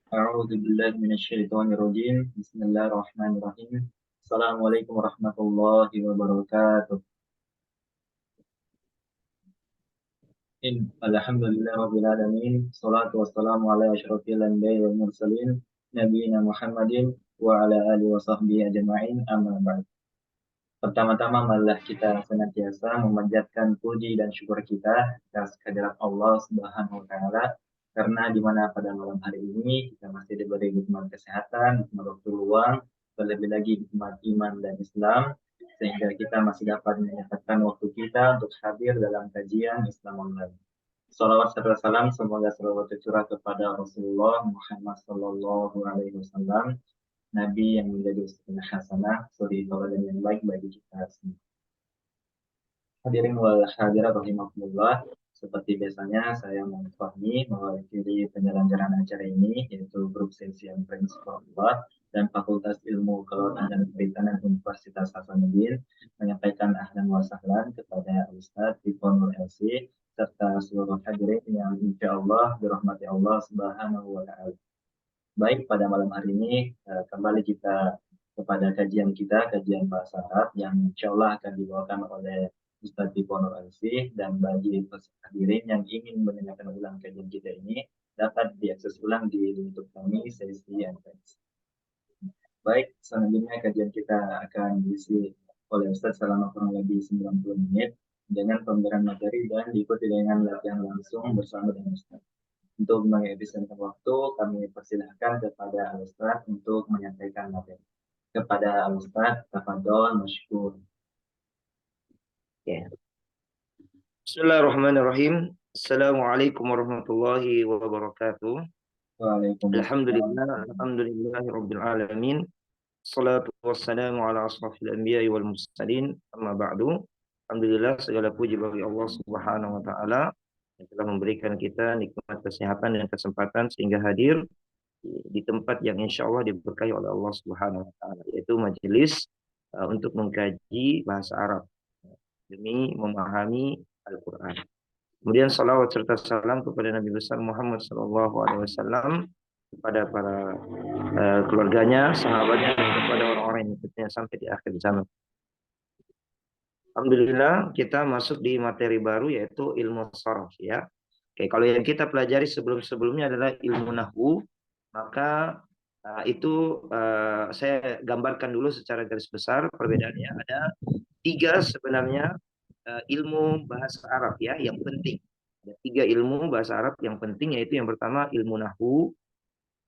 أعوذ بالله من الشيطان الرجيم بسم الله الرحمن الرحيم السلام عليكم ورحمة الله وبركاته الحمد لله رب العالمين الصلاة والسلام على أشرف الأنبياء والمرسلين نبينا محمد وعلى آله وصحبه أجمعين أما بعد. Pertama-tama marilah kita senantiasa memanjatkan puji dan syukur kita atas kehadirat Allah Subhanahu wa taala karena di mana pada malam hari ini kita masih diberi nikmat kesehatan, nikmat waktu luang, terlebih lagi nikmat iman dan Islam sehingga kita masih dapat menyempatkan waktu kita untuk hadir dalam kajian Islam online. Salawat serta salam semoga selalu tercurah kepada Rasulullah Muhammad Sallallahu Alaihi Wasallam, Nabi yang menjadi uswah hasanah, suri tauladan yang baik bagi kita semua. Hadirin wal hadirat rahimakumullah, seperti biasanya saya Muhammad Fahmi mewakili penyelenggaraan acara ini yaitu grup sesi yang Allah dan Fakultas Ilmu Kelautan dan Perikanan Universitas Hasanuddin menyampaikan ahlan wa sahlan kepada Ustaz Tifon LC serta seluruh hadirin yang insya Allah dirahmati Allah Subhanahu wa taala. Baik, pada malam hari ini kembali kita kepada kajian kita, kajian bahasa Arab yang insya Allah akan dibawakan oleh Ustadz Dipono LC, dan bagi peserta hadirin yang ingin mendengarkan ulang kajian kita ini dapat diakses ulang di YouTube kami sesi MPS. Baik, selanjutnya kajian kita akan diisi oleh Ustadz selama kurang lebih 90 menit dengan pemberian materi dan diikuti dengan latihan langsung bersama dengan Ustadz. Untuk menghabiskan waktu, kami persilahkan kepada Al-Ustaz untuk menyampaikan materi. Kepada Al-Ustaz, tafadhol masykur. Ya. Bismillahirrahmanirrahim. Assalamualaikum warahmatullahi wabarakatuh. Waalaikumsalam. Alhamdulillahirabbil alamin. Salatu wassalamu ala asrafil anbiya'i wal mursalin. Amma ba'du. Alhamdulillah, segala puji bagi Allah Subhanahu wa taala yang telah memberikan kita nikmat kesehatan dan kesempatan sehingga hadir di tempat yang insya Allah diberkahi oleh Allah Subhanahu wa taala, yaitu majelis untuk mengkaji bahasa Arab demi memahami Al-Quran. Kemudian salawat serta salam kepada Nabi besar Muhammad SAW, kepada para keluarganya, sahabatnya, dan kepada orang-orang yang ikutnya sampai di akhir zaman. Alhamdulillah kita masuk di materi baru yaitu ilmu sharaf ya. Oke, kalau yang kita pelajari sebelum-sebelumnya adalah ilmu nahwu, maka itu saya gambarkan dulu secara garis besar perbedaannya. Ada tiga sebenarnya ilmu bahasa Arab ya yang penting. Ada tiga ilmu bahasa Arab yang penting, yaitu yang pertama ilmu nahwu,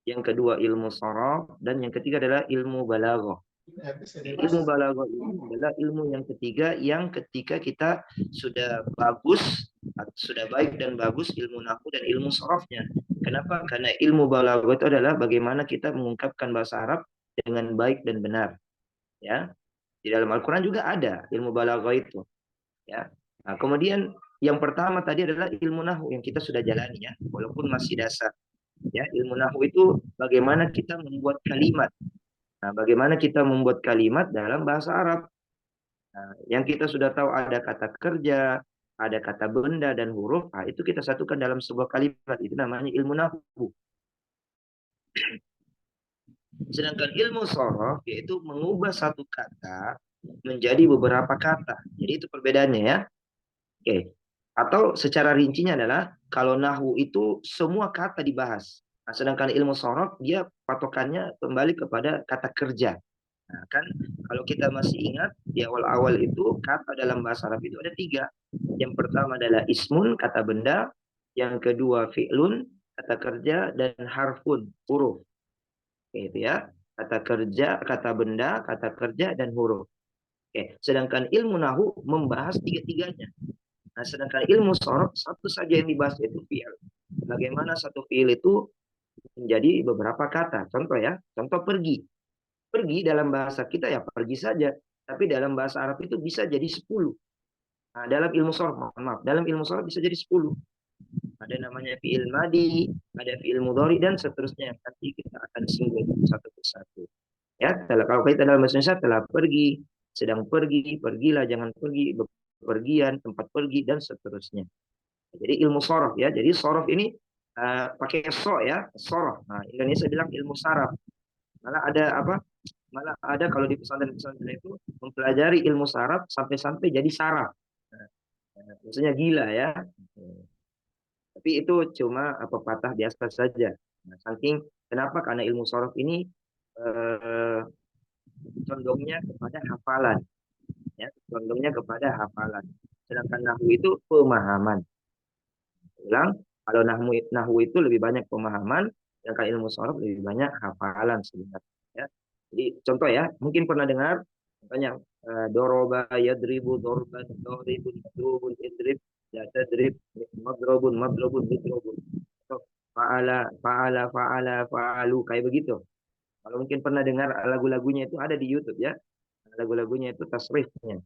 yang kedua ilmu sharaf, dan yang ketiga adalah ilmu balaghah. Ilmu balaghah ini adalah ilmu yang ketiga yang ketika kita sudah bagus, sudah baik dan bagus ilmu nahwu dan ilmu sharafnya. Kenapa? Karena ilmu balaghah itu adalah bagaimana kita mengungkapkan bahasa Arab dengan baik dan benar. Ya, di dalam Al-Quran juga ada ilmu balaghah itu. Ya. Nah, kemudian yang pertama tadi adalah ilmu nahwu yang kita sudah jalani ya, walaupun masih dasar. Ya, ilmu nahwu itu bagaimana kita membuat kalimat. Nah, bagaimana kita membuat kalimat dalam bahasa Arab. Nah, yang kita sudah tahu ada kata kerja, ada kata benda dan huruf. Nah, itu kita satukan dalam sebuah kalimat. Itu namanya ilmu nahwu. Sedangkan ilmu sorof yaitu mengubah satu kata menjadi beberapa kata. Jadi itu perbedaannya ya. Oke. Atau secara rincinya adalah kalau nahwu itu semua kata dibahas. Nah, sedangkan ilmu sorof dia patokannya kembali kepada kata kerja. Nah, kan kalau kita masih ingat di awal-awal itu kata dalam bahasa Arab itu ada tiga. Yang pertama adalah ismun, kata benda. Yang kedua fi'lun, kata kerja. Dan harfun, huruf. Oke, itu ya. Kata kerja, kata benda, kata kerja, dan huruf. Oke. Sedangkan ilmu nahwu membahas tiga-tiganya. Nah, sedangkan ilmu sorof satu saja yang dibahas yaitu fi'il. Bagaimana satu fi'il itu menjadi beberapa kata. Contoh ya, contoh pergi. Pergi dalam bahasa kita ya pergi saja. Tapi dalam bahasa Arab itu bisa jadi 10. Nah, dalam ilmu sorof, maaf, dalam ilmu sorof bisa jadi 10. Ada namanya fi'il madi, ada fi'il mudhari, dan seterusnya. Nanti kita akan singgung satu persatu. Ya, kalau kita dalam bahasa Indonesia telah pergi, sedang pergi, pergilah, jangan pergi, bepergian, tempat pergi, dan seterusnya. Jadi ilmu sorof ya. Jadi sorof ini pakai so ya, sorof. Nah, Indonesia bilang ilmu saraf. Malah ada apa? Malah ada kalau di pesantren-pesantren itu mempelajari ilmu saraf sampai-sampai jadi saraf. Nah, maksudnya gila ya. Tapi itu cuma pepatah biasa saja. Nah, saking kenapa? Karena ilmu saraf ini eh, condongnya kepada hafalan, ya, condongnya kepada hafalan. Sedangkan nahwu itu pemahaman. Ulang, kalau nahwu itu lebih banyak pemahaman, sedangkan ilmu sorof lebih banyak hafalan sebenarnya. Ya. Jadi contoh ya, mungkin pernah dengar, contohnya doroba yadribu dorban doribun yadrubun idrib ya tadrib madrobun madrobun idrobun. Atau fa'alu kayak begitu. Kalau mungkin pernah dengar lagu-lagunya itu ada di YouTube ya. Lagu-lagunya itu tasrifnya.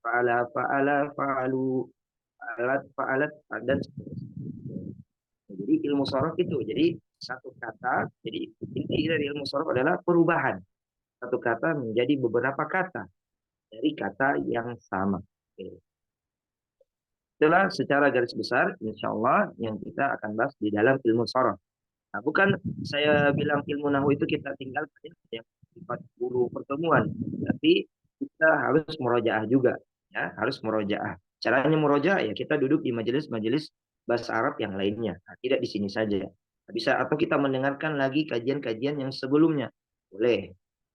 Fa'alu, fa'alat dan jadi ilmu sorof itu. Jadi satu kata, jadi inti dari ilmu sorof adalah perubahan. Satu kata menjadi beberapa kata dari kata yang sama. Oke. Itulah secara garis besar, insya Allah yang kita akan bahas di dalam ilmu sorof. Nah, bukan saya bilang ilmu nahu itu kita tinggal yang 40 pertemuan, tapi kita harus murojaah juga, ya harus murojaah. Caranya murojaah ya kita duduk di majelis-majelis bahasa Arab yang lainnya, nah, tidak di sini saja. Bisa atau kita mendengarkan lagi kajian-kajian yang sebelumnya, boleh.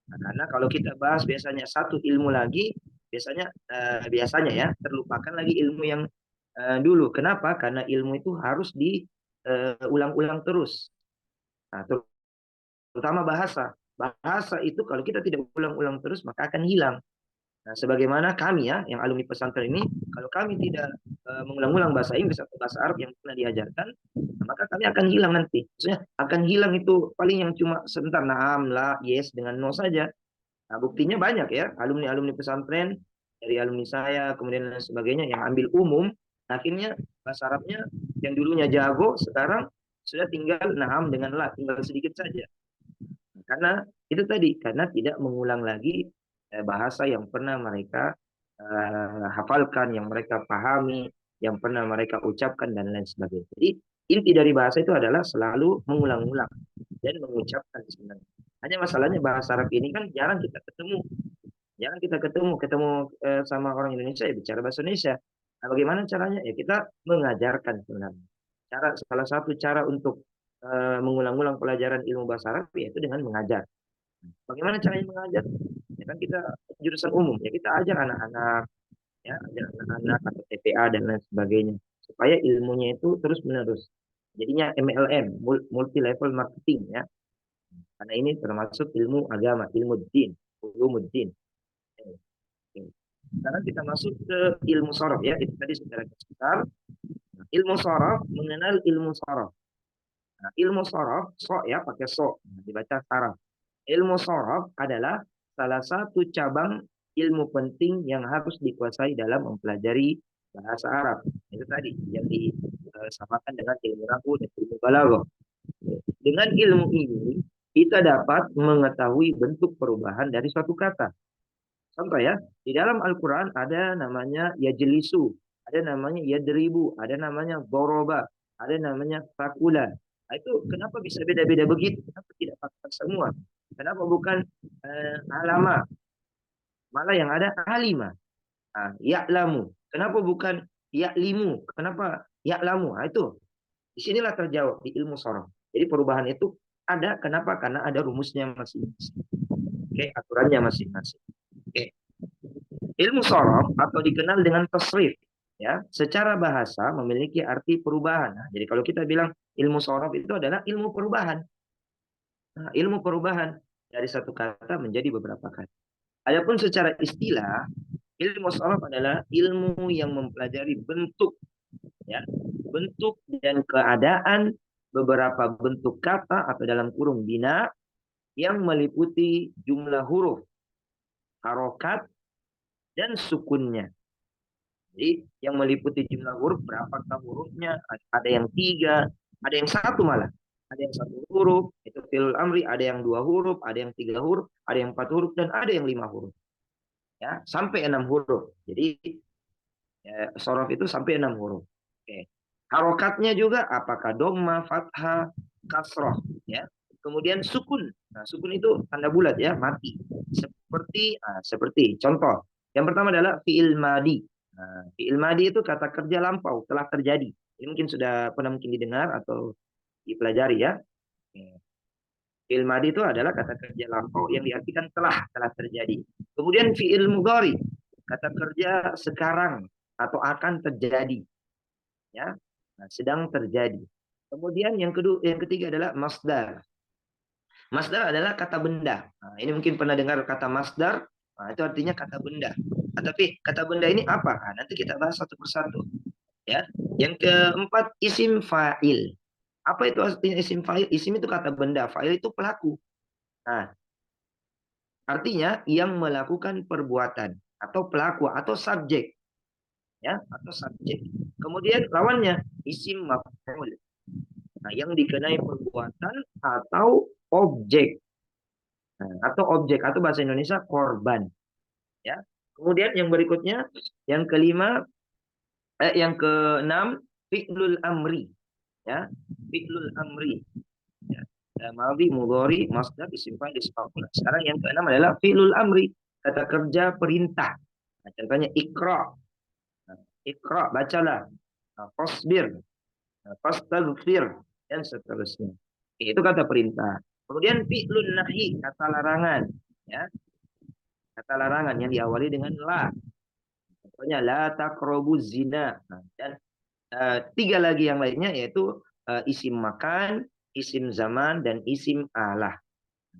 Nah, karena kalau kita bahas biasanya satu ilmu lagi, biasanya ya terlupakan lagi ilmu yang dulu. Kenapa? Karena ilmu itu harus diulang-ulang terus. Nah, terutama bahasa. Bahasa itu kalau kita tidak ulang-ulang terus maka akan hilang. Nah, sebagaimana kami ya, yang alumni pesantren ini, kalau kami tidak mengulang-ulang bahasa Inggris atau bahasa Arab yang pernah diajarkan, nah, maka kami akan hilang nanti. Maksudnya akan hilang itu paling yang cuma sebentar, naam, la, yes, dengan no saja. Nah, buktinya banyak ya, alumni-alumni pesantren, dari alumni saya, kemudian dan sebagainya, yang ambil umum, akhirnya bahasa Arabnya yang dulunya jago, sekarang sudah tinggal naam dengan la, tinggal sedikit saja. Karena itu tadi, karena tidak mengulang lagi bahasa yang pernah mereka hafalkan, yang mereka pahami, yang pernah mereka ucapkan dan lain sebagainya. Jadi inti dari bahasa itu adalah selalu mengulang-ulang dan mengucapkan sebenarnya. Hanya masalahnya bahasa Arab ini kan jarang kita ketemu. Jarang kita ketemu sama orang Indonesia ya bicara bahasa Indonesia. Nah, bagaimana caranya? Ya kita mengajarkan sebenarnya. Salah satu cara untuk mengulang-ulang pelajaran ilmu bahasa Arab yaitu dengan mengajar. Bagaimana caranya mengajar? Ya kan kita jurusan umum, ya kita ajar anak-anak, ya ajar anak-anak atau TPA dan lain sebagainya, supaya ilmunya itu terus menerus. Jadinya MLM, multi level marketing ya. Karena ini termasuk ilmu agama, ilmu din, ulumuddin. Sekarang kita masuk ke ilmu sorof ya. Itu tadi secara besar. Nah, ilmu sorof mengenal ilmu sorof. Nah, ilmu sorof, so ya pakai so, nah, dibaca saraf. Ilmu sorof adalah salah satu cabang ilmu penting yang harus dikuasai dalam mempelajari bahasa Arab. Itu tadi yang disamakan dengan ilmu nahwu dan ilmu balaghah. Dengan ilmu ini kita dapat mengetahui bentuk perubahan dari suatu kata. Contoh ya, di dalam Al-Quran ada namanya yajlisu, ada namanya yadribu, ada namanya doroba, ada namanya fakula. Nah, itu kenapa bisa beda-beda begitu? Kenapa tidak pakai semua? Kenapa bukan alama? Malah yang ada alima. Nah, ya'lamu. Kenapa bukan ya'limu? Kenapa ya'lamu? Nah, itu. Disinilah terjawab di ilmu sorof. Jadi perubahan itu ada. Kenapa? Karena ada rumusnya masing-masing. Oke, aturannya masing-masing. Oke. Ilmu sorof atau dikenal dengan tasrif, ya, secara bahasa memiliki arti perubahan. Nah, jadi kalau kita bilang ilmu sorof itu adalah ilmu perubahan. Nah, ilmu perubahan dari satu kata menjadi beberapa kata. Adapun secara istilah, ilmu sorof adalah ilmu yang mempelajari bentuk, ya, bentuk dan keadaan beberapa bentuk kata atau dalam kurung bina yang meliputi jumlah huruf, harokat, dan sukunnya. Jadi yang meliputi jumlah huruf berapakah hurufnya? Ada yang tiga, ada yang satu malah. Ada yang satu huruf, itu fi'il amri, ada yang dua huruf, ada yang tiga huruf, ada yang empat huruf, dan ada yang lima huruf. Ya, sampai enam huruf. Jadi ya, sorof itu sampai enam huruf. Oke. Harokatnya juga apakah dhamma, fathah, kasroh, ya. Kemudian sukun. Nah, sukun itu tanda bulat ya, mati. Seperti contoh. Yang pertama adalah fi'il madi. Nah, fi'il madi itu kata kerja lampau, telah terjadi. Ini mungkin sudah pernah mungkin didengar atau dipelajari ya. Fi'il madi itu adalah kata kerja lampau yang diartikan telah terjadi. Kemudian fi'il mudhari, kata kerja sekarang atau akan terjadi, ya. Nah, sedang terjadi. Kemudian yang ketiga adalah masdar. Masdar adalah kata benda. Nah, ini mungkin pernah dengar kata masdar. Nah, itu artinya kata benda. Nah, tapi kata benda ini apa? Nah, nanti kita bahas satu persatu. Ya. Yang keempat isim fa'il. Apa itu artinya isim fa'il? Isim itu kata benda, fa'il itu pelaku. Nah, artinya yang melakukan perbuatan atau pelaku atau subjek, ya, atau subjek. Kemudian lawannya isim maf'ul. Nah, yang dikenai perbuatan atau objek. Nah, atau objek atau bahasa Indonesia korban, ya. Kemudian yang berikutnya, yang kelima, yang keenam, fi'lul amri, ya, fi'lul amri, ya. Madhi, mudhari, masdar, isim fa'il, isim maf'ul. Sekarang yang keenam adalah fi'lul amri, kata kerja perintah. Nah, contohnya ikra, nah, ikra, bacalah, nah, fasbir, nah, fastaghfir, dan seterusnya. Itu kata perintah. Kemudian fi'lun nahi, kata larangan, ya, kata larangan yang diawali dengan la. Contohnya la taqrabuz zina. Nah, dan tiga lagi yang lainnya yaitu isim makan, isim zaman, dan isim alah.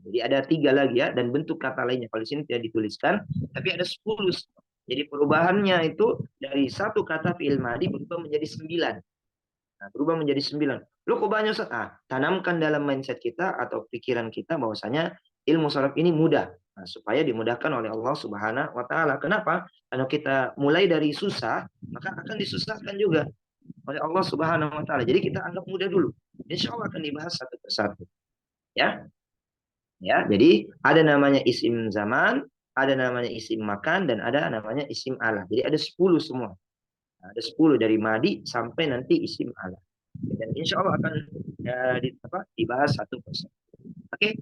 Jadi ada tiga lagi ya, dan bentuk kata lainnya. Kalau di sini tidak dituliskan, tapi ada 10. Jadi perubahannya itu dari satu kata fi'il madi berubah menjadi 9. Nah, berubah menjadi 9. Lu kok banyak Ustaz? Tanamkan dalam mindset kita atau pikiran kita bahwasanya ilmu sharaf ini mudah. Nah, supaya dimudahkan oleh Allah Subhanahu wa taala. Kenapa? Kalau kita mulai dari susah, maka akan disusahkan juga oleh Allah Subhanahu wa taala. Jadi kita anggap mudah dulu. Insya Allah akan dibahas satu persatu. Ya. Ya, jadi ada namanya isim zaman, ada namanya isim makan, dan ada namanya isim alah. Jadi ada 10 semua. Nah, ada 10 dari madi sampai nanti isim alah. Dan insya Allah akan dibahas satu persatu. Oke,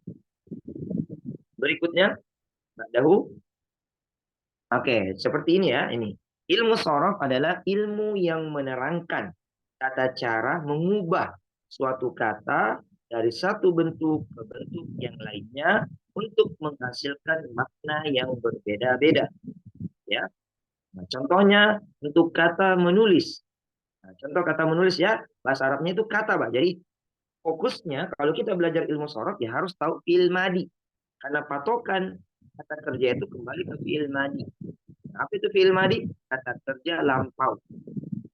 berikutnya, Mbak Dahu. Oke, seperti ini ya. Ini ilmu sorof adalah ilmu yang menerangkan tata cara mengubah suatu kata dari satu bentuk ke bentuk yang lainnya untuk menghasilkan makna yang berbeda-beda. Ya, nah, contohnya untuk kata menulis. Nah, contoh kata menulis ya, bahasa Arabnya itu kata, Pak. Jadi fokusnya kalau kita belajar ilmu sorof ya harus tahu fi'il madi. Karena patokan kata kerja itu kembali ke fi'il madi. Apa itu fi'il madi? Kata kerja lampau.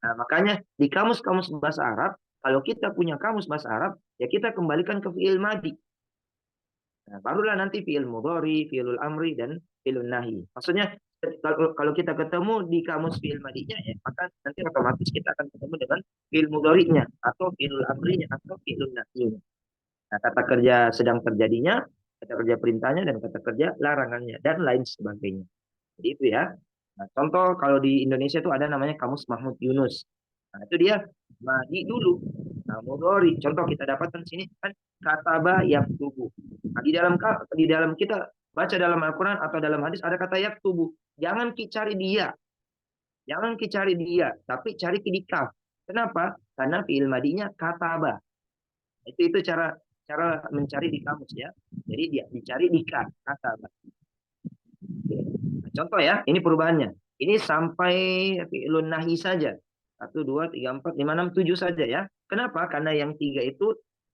Nah, makanya di kamus-kamus bahasa Arab, kalau kita punya kamus bahasa Arab, ya kita kembalikan ke fi'il madi. Nah, barulah nanti fi'il mudhari, fi'ilul amri, dan fi'ilun nahi. Maksudnya, kalau kita ketemu di kamus fi'il madinya, ya, maka nanti otomatis kita akan ketemu dengan fi'il mudhari'nya, atau fi'ilul amrinya, atau fi'ilun nahinya. Nah, kata kerja sedang terjadinya, kata kerja perintahnya, dan kata kerja larangannya, dan lain sebagainya. Jadi itu ya. Nah, contoh kalau di Indonesia itu ada namanya Kamus Mahmud Yunus. Nah, itu dia madi dulu. Nah, mudhari. Contoh kita dapatkan sini kan kataba yaktubu. Nah, di dalam kita baca dalam Al-Qur'an atau dalam hadis ada kata yaktubu. Jangan cari dia. Jangan cari dia, tapi cari di kaf. Kenapa? Karena fi'il madinya kataba. Itu cara cara mencari di kamus ya. Jadi dia dicari di kaf, kataba. Nah, contoh ya, ini perubahannya. Ini sampai fi'lun nahi saja. 1, 2, 3, 4, 5, 6, 7 saja ya. Kenapa? Karena yang 3 itu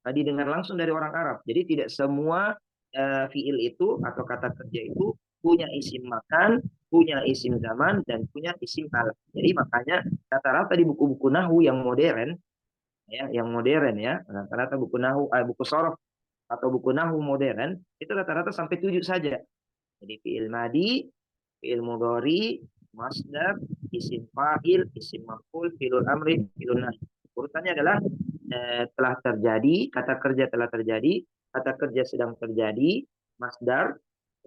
didengar langsung dari orang Arab. Jadi tidak semua fi'il itu atau kata kerja itu punya isim makan, punya isim zaman, dan punya isim alat. Jadi makanya rata-rata di buku-buku nahu yang modern, ya, rata-rata buku nahu, buku sorof atau buku nahu modern itu rata-rata sampai 7 saja. Jadi fi'il madi, fi'il mudhari, masdar, isim fa'il, isim maf'ul, fi'lul amri, fi'lun nahi. Urutannya adalah telah terjadi, kata kerja telah terjadi, kata kerja sedang terjadi, masdar,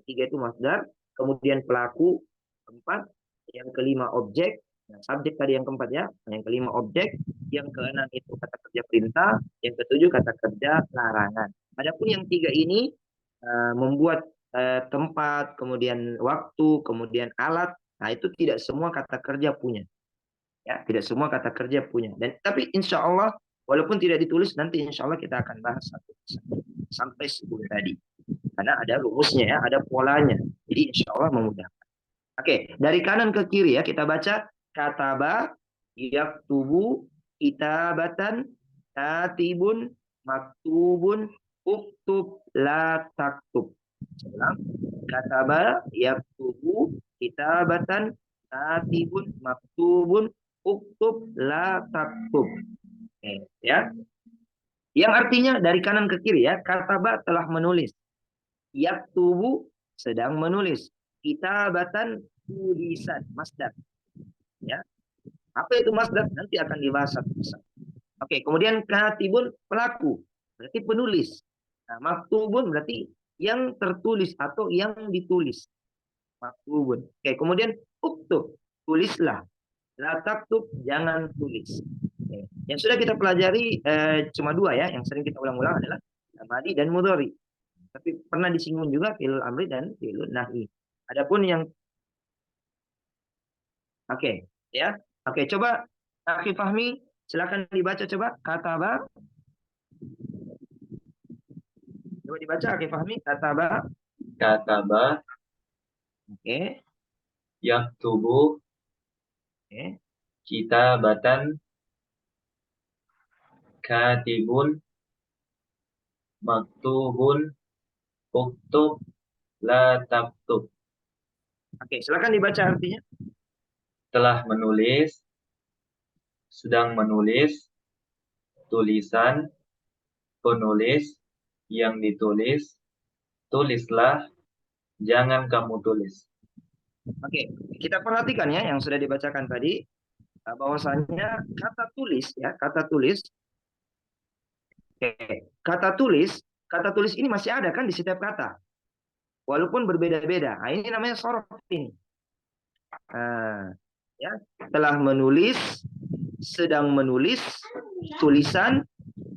ketiga itu masdar, kemudian pelaku, keempat, yang kelima objek, Nah, subjek tadi yang keempat ya, yang kelima objek, yang keenam itu kata kerja perintah, yang ketujuh kata kerja larangan. Adapun yang tiga ini membuat tempat, kemudian waktu, kemudian alat, nah itu tidak semua kata kerja punya. Ya, tidak semua kata kerja punya. Dan tapi insya Allah, walaupun tidak ditulis, nanti insya Allah kita akan bahas satu persatu sampai 10 tadi. Karena ada rumusnya ya, ada polanya. Jadi insya Allah memudahkan. Oke, dari kanan ke kiri ya kita baca kataba, yaktubu, kitabatan, katibun, maktubun, uktub, la taktub. Saya ulang. Kataba, yaktubu, kitabatan, katibun, maktubun, uktub, la taktub. Oke, ya. Yang artinya dari kanan ke kiri ya, kataba telah menulis. Yaktubu sedang menulis. Kitabatan tulisan masdar ya. Apa itu masdar? Nanti akan dibahas satu-satu. Oke, kemudian katibun pelaku, berarti penulis. Nah, maktubun berarti yang tertulis atau yang ditulis. Maktubun. Oke, kemudian uktub, tulislah. La taktub, jangan tulis. Oke. Yang sudah kita pelajari cuma dua ya, yang sering kita ulang-ulang adalah madi dan mudhari. Tapi pernah disinggung juga fi'il amri dan fi'il nahi. Adapun yang oke, ya. Oke, coba Akhi Fahmi silakan dibaca coba kataba. Coba dibaca Akhi Fahmi kataba. Kataba, Oke. yaktubu, Oke. kitabatan, katibun, maktubun, uktub, la taktub. Oke, silakan dibaca artinya. Telah menulis, sedang menulis, tulisan, penulis, yang ditulis, tulislah, jangan kamu tulis. Oke, kita perhatikan ya yang sudah dibacakan tadi bahwasanya kata tulis ya, kata tulis. Oke, kata tulis ini masih ada kan di setiap kata. Walaupun berbeda-beda. Nah, ini namanya sorof ini. Nah, ya, telah menulis, sedang menulis, tulisan,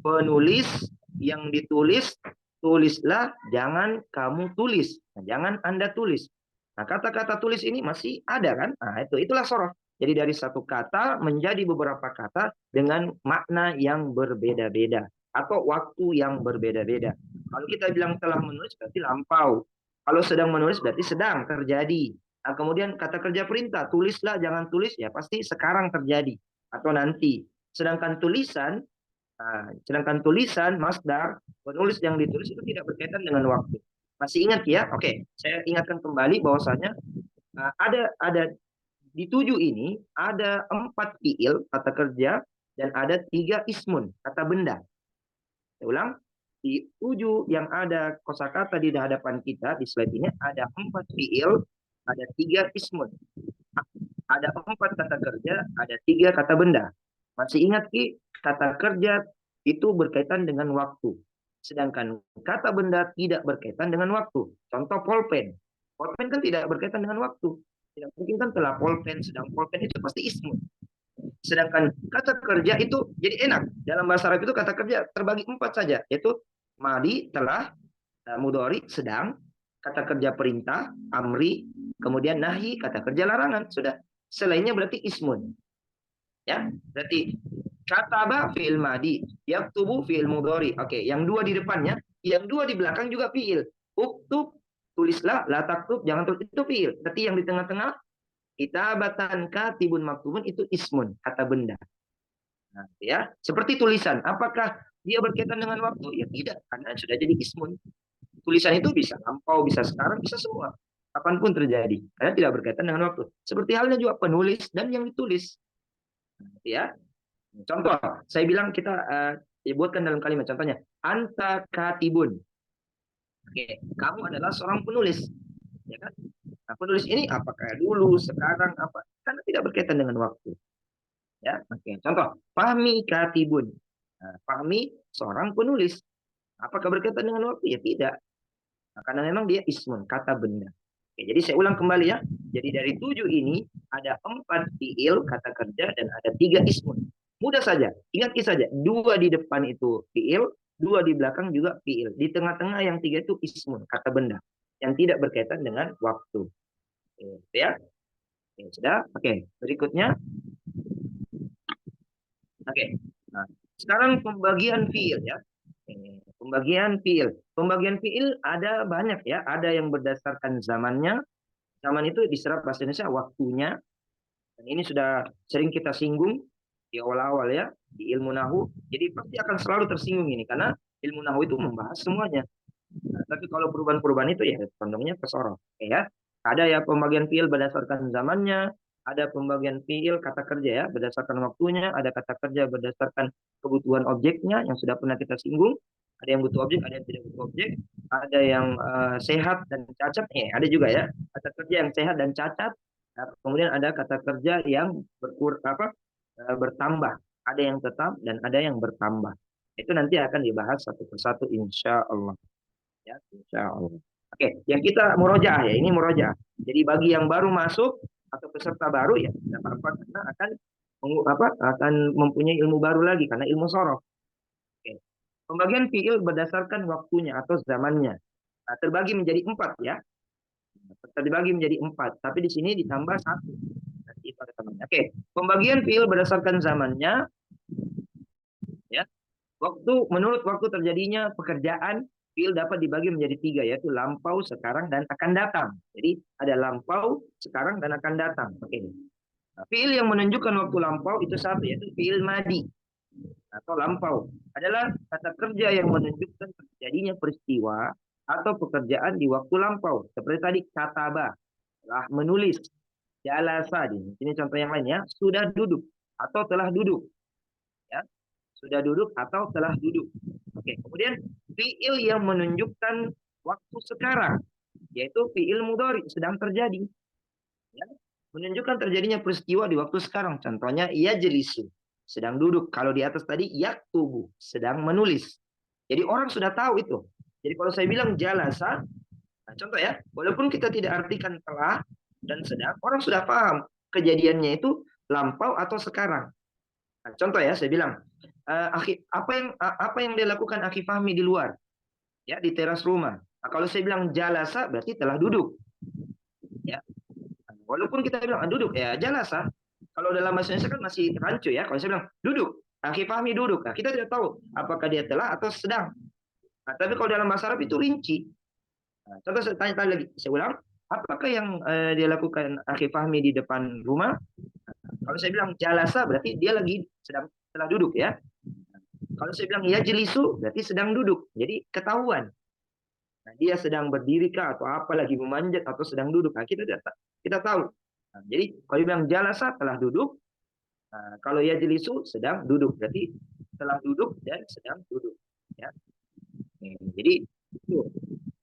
penulis, yang ditulis, tulislah, jangan kamu tulis. Nah, jangan Anda tulis. Nah, kata-kata tulis ini masih ada kan? Nah, itulah sorof. Jadi dari satu kata menjadi beberapa kata dengan makna yang berbeda-beda atau waktu yang berbeda-beda. Kalau kita bilang telah menulis berarti lampau. Kalau sedang menulis berarti sedang terjadi. Nah, kemudian kata kerja perintah, tulislah, jangan tulis, ya pasti sekarang terjadi atau nanti. Sedangkan tulisan, masdar, penulis yang ditulis itu tidak berkaitan dengan waktu. Masih ingat ya? Oke, saya ingatkan kembali bahwasanya ada di 7 ini ada 4 fiil kata kerja dan ada 3 ismun kata benda. Saya ulang, di 7 yang ada kosakata di hadapan kita di slide ini ada 4 fiil, ada 3 ismun. Ada 4 kata kerja, ada 3 kata benda. Masih ingat Ki, kata kerja itu berkaitan dengan waktu. Sedangkan kata benda tidak berkaitan dengan waktu. Contoh polpen. Polpen kan tidak berkaitan dengan waktu. Tidak mungkin kan telah polpen, sedang polpen itu pasti ismun. Sedangkan kata kerja itu jadi enak. Dalam bahasa Arab itu kata kerja terbagi 4 saja. Yaitu madi, telah, mudhari, sedang, kata kerja perintah, amri, kemudian nahi, kata kerja larangan. Sudah. Selainnya berarti ismun. Ya, berarti kataba fi'il madi, yaktubu fi'il mudhari. Oke, yang 2 di depannya, yang 2 di belakang juga fi'il. Uktub, tulislah, la taktub, jangan tulis, itu fi'il. Berarti yang di tengah-tengah kitabatan, katibun, maktubun itu ismun, kata benda. Nah, ya, seperti tulisan. Apakah dia berkaitan dengan waktu? Ya tidak, karena sudah jadi ismun. Tulisan itu bisa lampau, bisa sekarang, bisa semua. Kapanpun terjadi. Karena tidak berkaitan dengan waktu. Seperti halnya juga penulis dan yang ditulis. Ya, contoh, saya bilang kita buatkan dalam kalimat. Contohnya, anta katibun. Oke, kamu adalah seorang penulis. Ya kan? Nah, penulis ini apakah dulu, sekarang, apa? Karena tidak berkaitan dengan waktu. Ya, oke. Contoh, Fahmi katibun. Nah, Fahmi seorang penulis. Apakah berkaitan dengan waktu? Ya tidak. Nah, karena memang dia ismun, kata benda. Oke, jadi saya ulang kembali ya. Jadi dari 7 ini ada 4 fiil kata kerja dan ada 3 ismun. Mudah saja. Ingat saja, 2 di depan itu fiil, 2 di belakang juga fiil. Di tengah-tengah yang 3 itu ismun, kata benda yang tidak berkaitan dengan waktu. Oke, ya. Oke, sudah. Oke, berikutnya. Oke. Nah, sekarang pembagian fiil ya. Pembagian fiil. Pembagian fiil ada banyak ya. Ada yang berdasarkan zamannya. Zaman itu diserap bahasa Indonesia waktunya. Dan ini sudah sering kita singgung di awal-awal ya di ilmu nahu. Jadi pasti akan selalu tersinggung ini karena ilmu nahu itu membahas semuanya. Nah, tapi kalau perubahan-perubahan itu ya condongnya ke sorot. Ya. Ada ya pembagian fiil berdasarkan zamannya, ada pembagian fiil kata kerja ya berdasarkan waktunya, ada kata kerja berdasarkan kebutuhan objeknya yang sudah pernah kita singgung. Ada yang butuh objek, ada yang tidak butuh objek, ada yang sehat dan cacat. Ada juga ya kata kerja yang sehat dan cacat. Nah, kemudian ada kata kerja yang bertambah, ada yang tetap dan ada yang bertambah. Itu nanti akan dibahas satu persatu insya Allah. Ya, insya Allah. Oke, yang kita murojaah ya, ini murojaah. Jadi bagi yang baru masuk atau peserta baru ya, tidak apa-apa karena akan mempunyai ilmu baru lagi karena ilmu sorof. Oke. Pembagian fiil berdasarkan waktunya atau zamannya. Nah, terbagi menjadi 4 ya. Terbagi menjadi 4, tapi di sini ditambah 1. Nanti pada temannya. Oke, pembagian fiil berdasarkan zamannya ya. Menurut waktu terjadinya pekerjaan, fiil dapat dibagi menjadi 3, yaitu lampau, sekarang, dan akan datang. Jadi ada lampau, sekarang, dan akan datang. Oke. Nah, fiil yang menunjukkan waktu lampau itu satu, yaitu fiil madi atau lampau. Adalah kata kerja yang menunjukkan terjadinya peristiwa atau pekerjaan di waktu lampau. Seperti tadi kataba, telah menulis. Jalasa, ini contoh yang lain ya, sudah duduk atau telah duduk. Ya, sudah duduk atau telah duduk. Oke, kemudian fiil yang menunjukkan waktu sekarang, yaitu fiil mudhari, sedang terjadi. Ya, menunjukkan terjadinya peristiwa di waktu sekarang. Contohnya yajlisu, sedang duduk. Kalau di atas tadi yaktubu, sedang menulis. Jadi orang sudah tahu itu. Jadi kalau saya bilang jalasa, nah contoh ya, walaupun kita tidak artikan telah dan sedang, orang sudah paham kejadiannya itu lampau atau sekarang. Nah, contoh ya, saya bilang, apa yang dia lakukan Akhi Fahmi di luar, ya di teras rumah. Nah, kalau saya bilang jalasa berarti telah duduk, ya. Walaupun kita bilang duduk, ya jalasa. Kalau dalam bahasa Indonesia kan masih rancu ya. Kalau saya bilang duduk, Akhi Fahmi duduk. Nah, kita tidak tahu apakah dia telah atau sedang. Nah, tapi kalau dalam bahasa Arab itu rinci. Nah, contoh saya tanya lagi, saya ulang, apakah yang dia lakukan Akhi Fahmi di depan rumah? Kalau saya bilang jalasa berarti dia lagi telah duduk ya. Kalau saya bilang yajlisu berarti sedang duduk. Jadi ketahuan. Nah, dia sedang berdiri kah atau apa lagi memanjat atau sedang duduk. Nah, kita tahu. Nah, jadi kalau bilang jalasa telah duduk. Nah, kalau yajlisu sedang duduk berarti telah duduk dan sedang duduk. Ya. Jadi itu.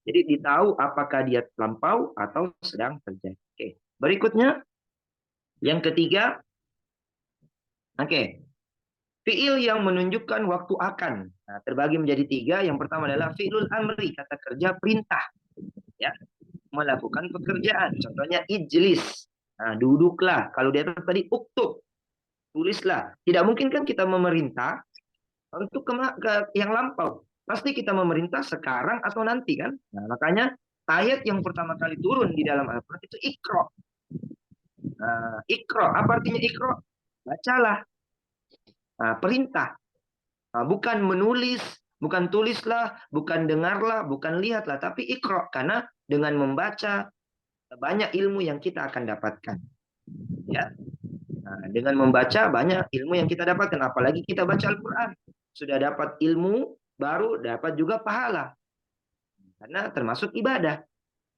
Jadi ditahu apakah dia lampau atau sedang terjadi. Oke. Berikutnya yang ketiga, oke. Fiil yang menunjukkan waktu akan. Nah, terbagi menjadi 3. Yang pertama adalah fi'lul amri, kata kerja perintah. Ya, melakukan pekerjaan. Contohnya ijlis. Nah, duduklah. Kalau di atas tadi uktub, tulislah. Tidak mungkin kan kita memerintah untuk yang lampau. Pasti kita memerintah sekarang atau nanti kan. Nah, makanya ayat yang pertama kali turun di dalam Al-Quran itu Iqra. Nah, Iqra, apa artinya Iqra? Bacalah. Nah, perintah. Nah, bukan menulis, bukan tulislah, bukan dengarlah, bukan lihatlah, tapi Iqra. Karena dengan membaca banyak ilmu yang kita akan dapatkan. Ya. Nah, dengan membaca banyak ilmu yang kita dapatkan, apalagi kita baca Al-Quran. Sudah dapat ilmu, baru dapat juga pahala. Karena termasuk ibadah.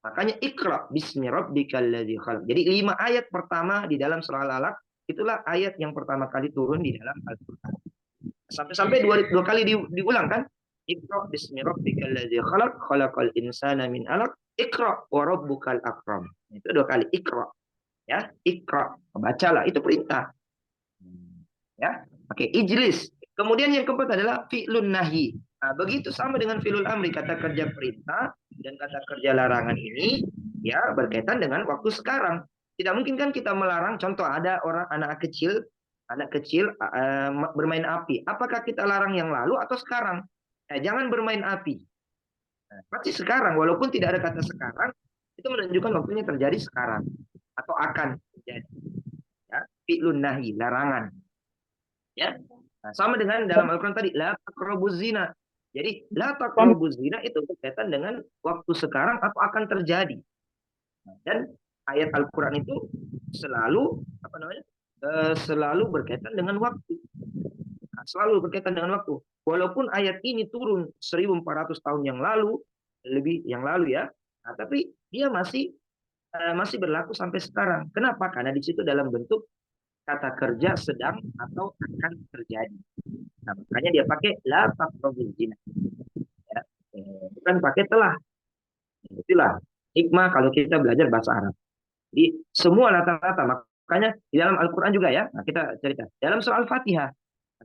Makanya Iqra bismi rabbikal ladzi khalaq. Jadi 5 ayat pertama di dalam surah Al-Alaq itulah ayat yang pertama kali turun di dalam Al-Quran. Sampai-sampai dua kali diulang kan? Iqra bismi rabbikal ladzi khalaq, khalaqal insana min 'alaq, Iqra wa rabbukal akram. Itu 2 kali Iqra. Ya, Iqra, bacalah, itu perintah. Ya. Oke, ijlis. Kemudian yang keempat adalah fi'lun nahi. Nah, begitu sama dengan fi'lul amri, kata kerja perintah dan kata kerja larangan ini ya berkaitan dengan waktu sekarang. Tidak mungkin kan kita melarang, contoh ada orang anak kecil bermain api. Apakah kita larang yang lalu atau sekarang? Jangan bermain api. Nah, pasti sekarang, walaupun tidak ada kata sekarang, itu menunjukkan waktunya terjadi sekarang atau akan terjadi. Ya, fi'lun nahi, larangan. Ya, nah, sama dengan dalam Al-Quran tadi, la taqrabuz zina. Jadi, la taqrabuz zina itu berkaitan dengan waktu sekarang atau akan terjadi. Dan ayat Al-Quran itu selalu apa namanya? Selalu berkaitan dengan waktu. Nah, selalu berkaitan dengan waktu. Walaupun ayat ini turun 1400 tahun yang lalu, lebih yang lalu ya. Nah, tapi dia masih berlaku sampai sekarang. Kenapa? Karena di situ dalam bentuk kata kerja sedang atau akan terjadi. Nah, makanya dia pakai la taqrabuz zina. Ya. Bukan pakai telah. Itulah hikmah kalau kita belajar bahasa Arab. Jadi semua rata-rata, makanya di dalam Al-Quran juga ya, nah kita cerita. Dalam surah Al-Fatihah,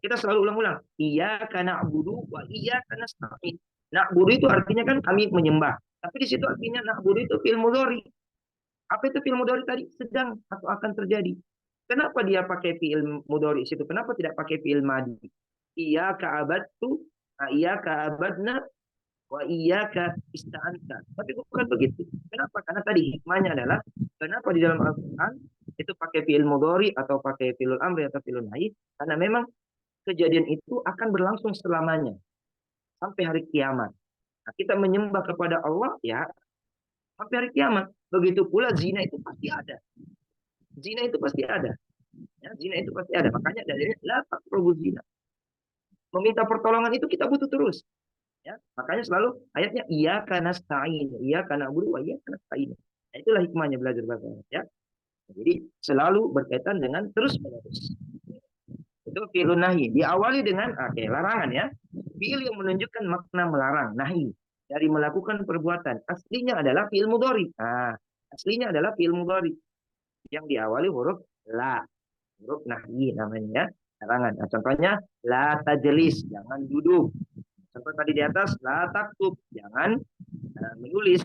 kita selalu ulang-ulang. Iyyaka na'budu wa iyyaka nasta'in. Na'budu itu artinya kan kami menyembah. Tapi di situ artinya na'budu itu fi'il mudhari. Apa itu fi'il mudhari tadi? Sedang atau akan terjadi. Kenapa dia pakai fi'il mudhari situ? Kenapa tidak pakai fi'il madi? Iyyaka abadtu, iyyaka abadna, wa iyyaka ista'anta. Tapi bukan begitu. Kenapa? Karena tadi hikmahnya adalah kenapa di dalam Al-Qur'an itu pakai fi'il mudhari atau pakai fi'il amri atau fi'il nahi? Karena memang kejadian itu akan berlangsung selamanya sampai hari kiamat. Nah, kita menyembah kepada Allah ya sampai hari kiamat. Begitu pula zina itu pasti ada. Zina itu pasti ada. Ya, zina itu pasti ada. Makanya dalilnya la taqrabu zina. Meminta pertolongan itu kita butuh terus. Ya, makanya selalu ayatnya iya karena stain, iya karena guru, iya karena stain. Nah, itulah hikmahnya belajar bahasa Arab ya. Jadi selalu berkaitan dengan terus menerus. Itu fi'lun nahi. Diawali dengan larangan ya. Fi'il yang menunjukkan makna melarang, nahi dari melakukan perbuatan. Aslinya adalah fi'il mudhari. Nah, aslinya adalah fi'il mudhari yang diawali huruf la, huruf nahi namanya, larangan. Nah, contohnya la tajlis, jangan duduk. Contoh tadi di atas, la taktub, jangan menulis.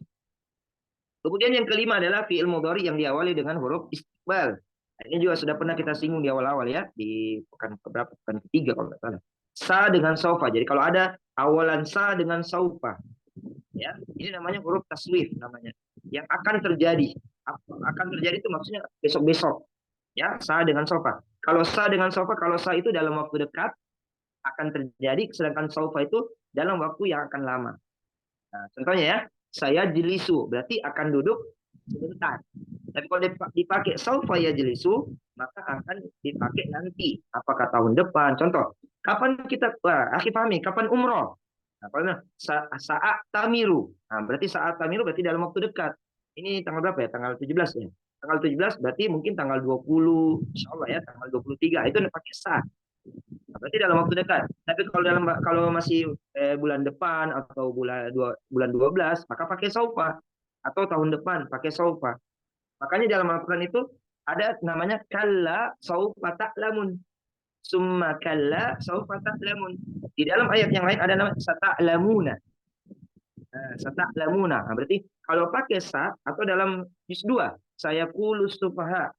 Kemudian yang kelima adalah fi'il mudhari yang diawali dengan huruf istiqbal. Nah, ini juga sudah pernah kita singgung di awal-awal ya, di pekan keberapa, pekan ketiga kalau nggak salah. Sa dengan saufa. Jadi kalau ada awalan sa dengan saufa, ya, ini namanya huruf taswif namanya. Yang akan terjadi. Akan terjadi itu maksudnya besok-besok. Ya, sa dengan saufa. Kalau sa dengan saufa, kalau sa itu dalam waktu dekat akan terjadi, sedangkan saufa itu dalam waktu yang akan lama. Nah, contohnya ya, saya jelisu, berarti akan duduk sebentar. Tapi kalau dipakai saufa ya jelisu, maka akan dipakai nanti. Apakah tahun depan? Contoh, kapan kita, akhi pahami, kapan umroh? Nah, saat tamiru. Nah, berarti saat tamiru berarti dalam waktu dekat. Ini tanggal berapa ya? Tanggal 17 ya. Tanggal 17 berarti mungkin tanggal 20, insya Allah ya, tanggal 23. Itu pakai saat. Nah, berarti dalam waktu dekat. Tapi kalau masih bulan depan atau bulan 12, maka pakai saufa. Atau tahun depan pakai saufa. Makanya dalam Al-Quran itu ada namanya kalla saufa ta'lamun. Summa kalla saufa ta'lamun. Di dalam ayat yang lain ada nama sata'lamuna. Sata'lamuna. Nah, berarti kalau pakai sa atau dalam juz 2, saya kulus sufaha.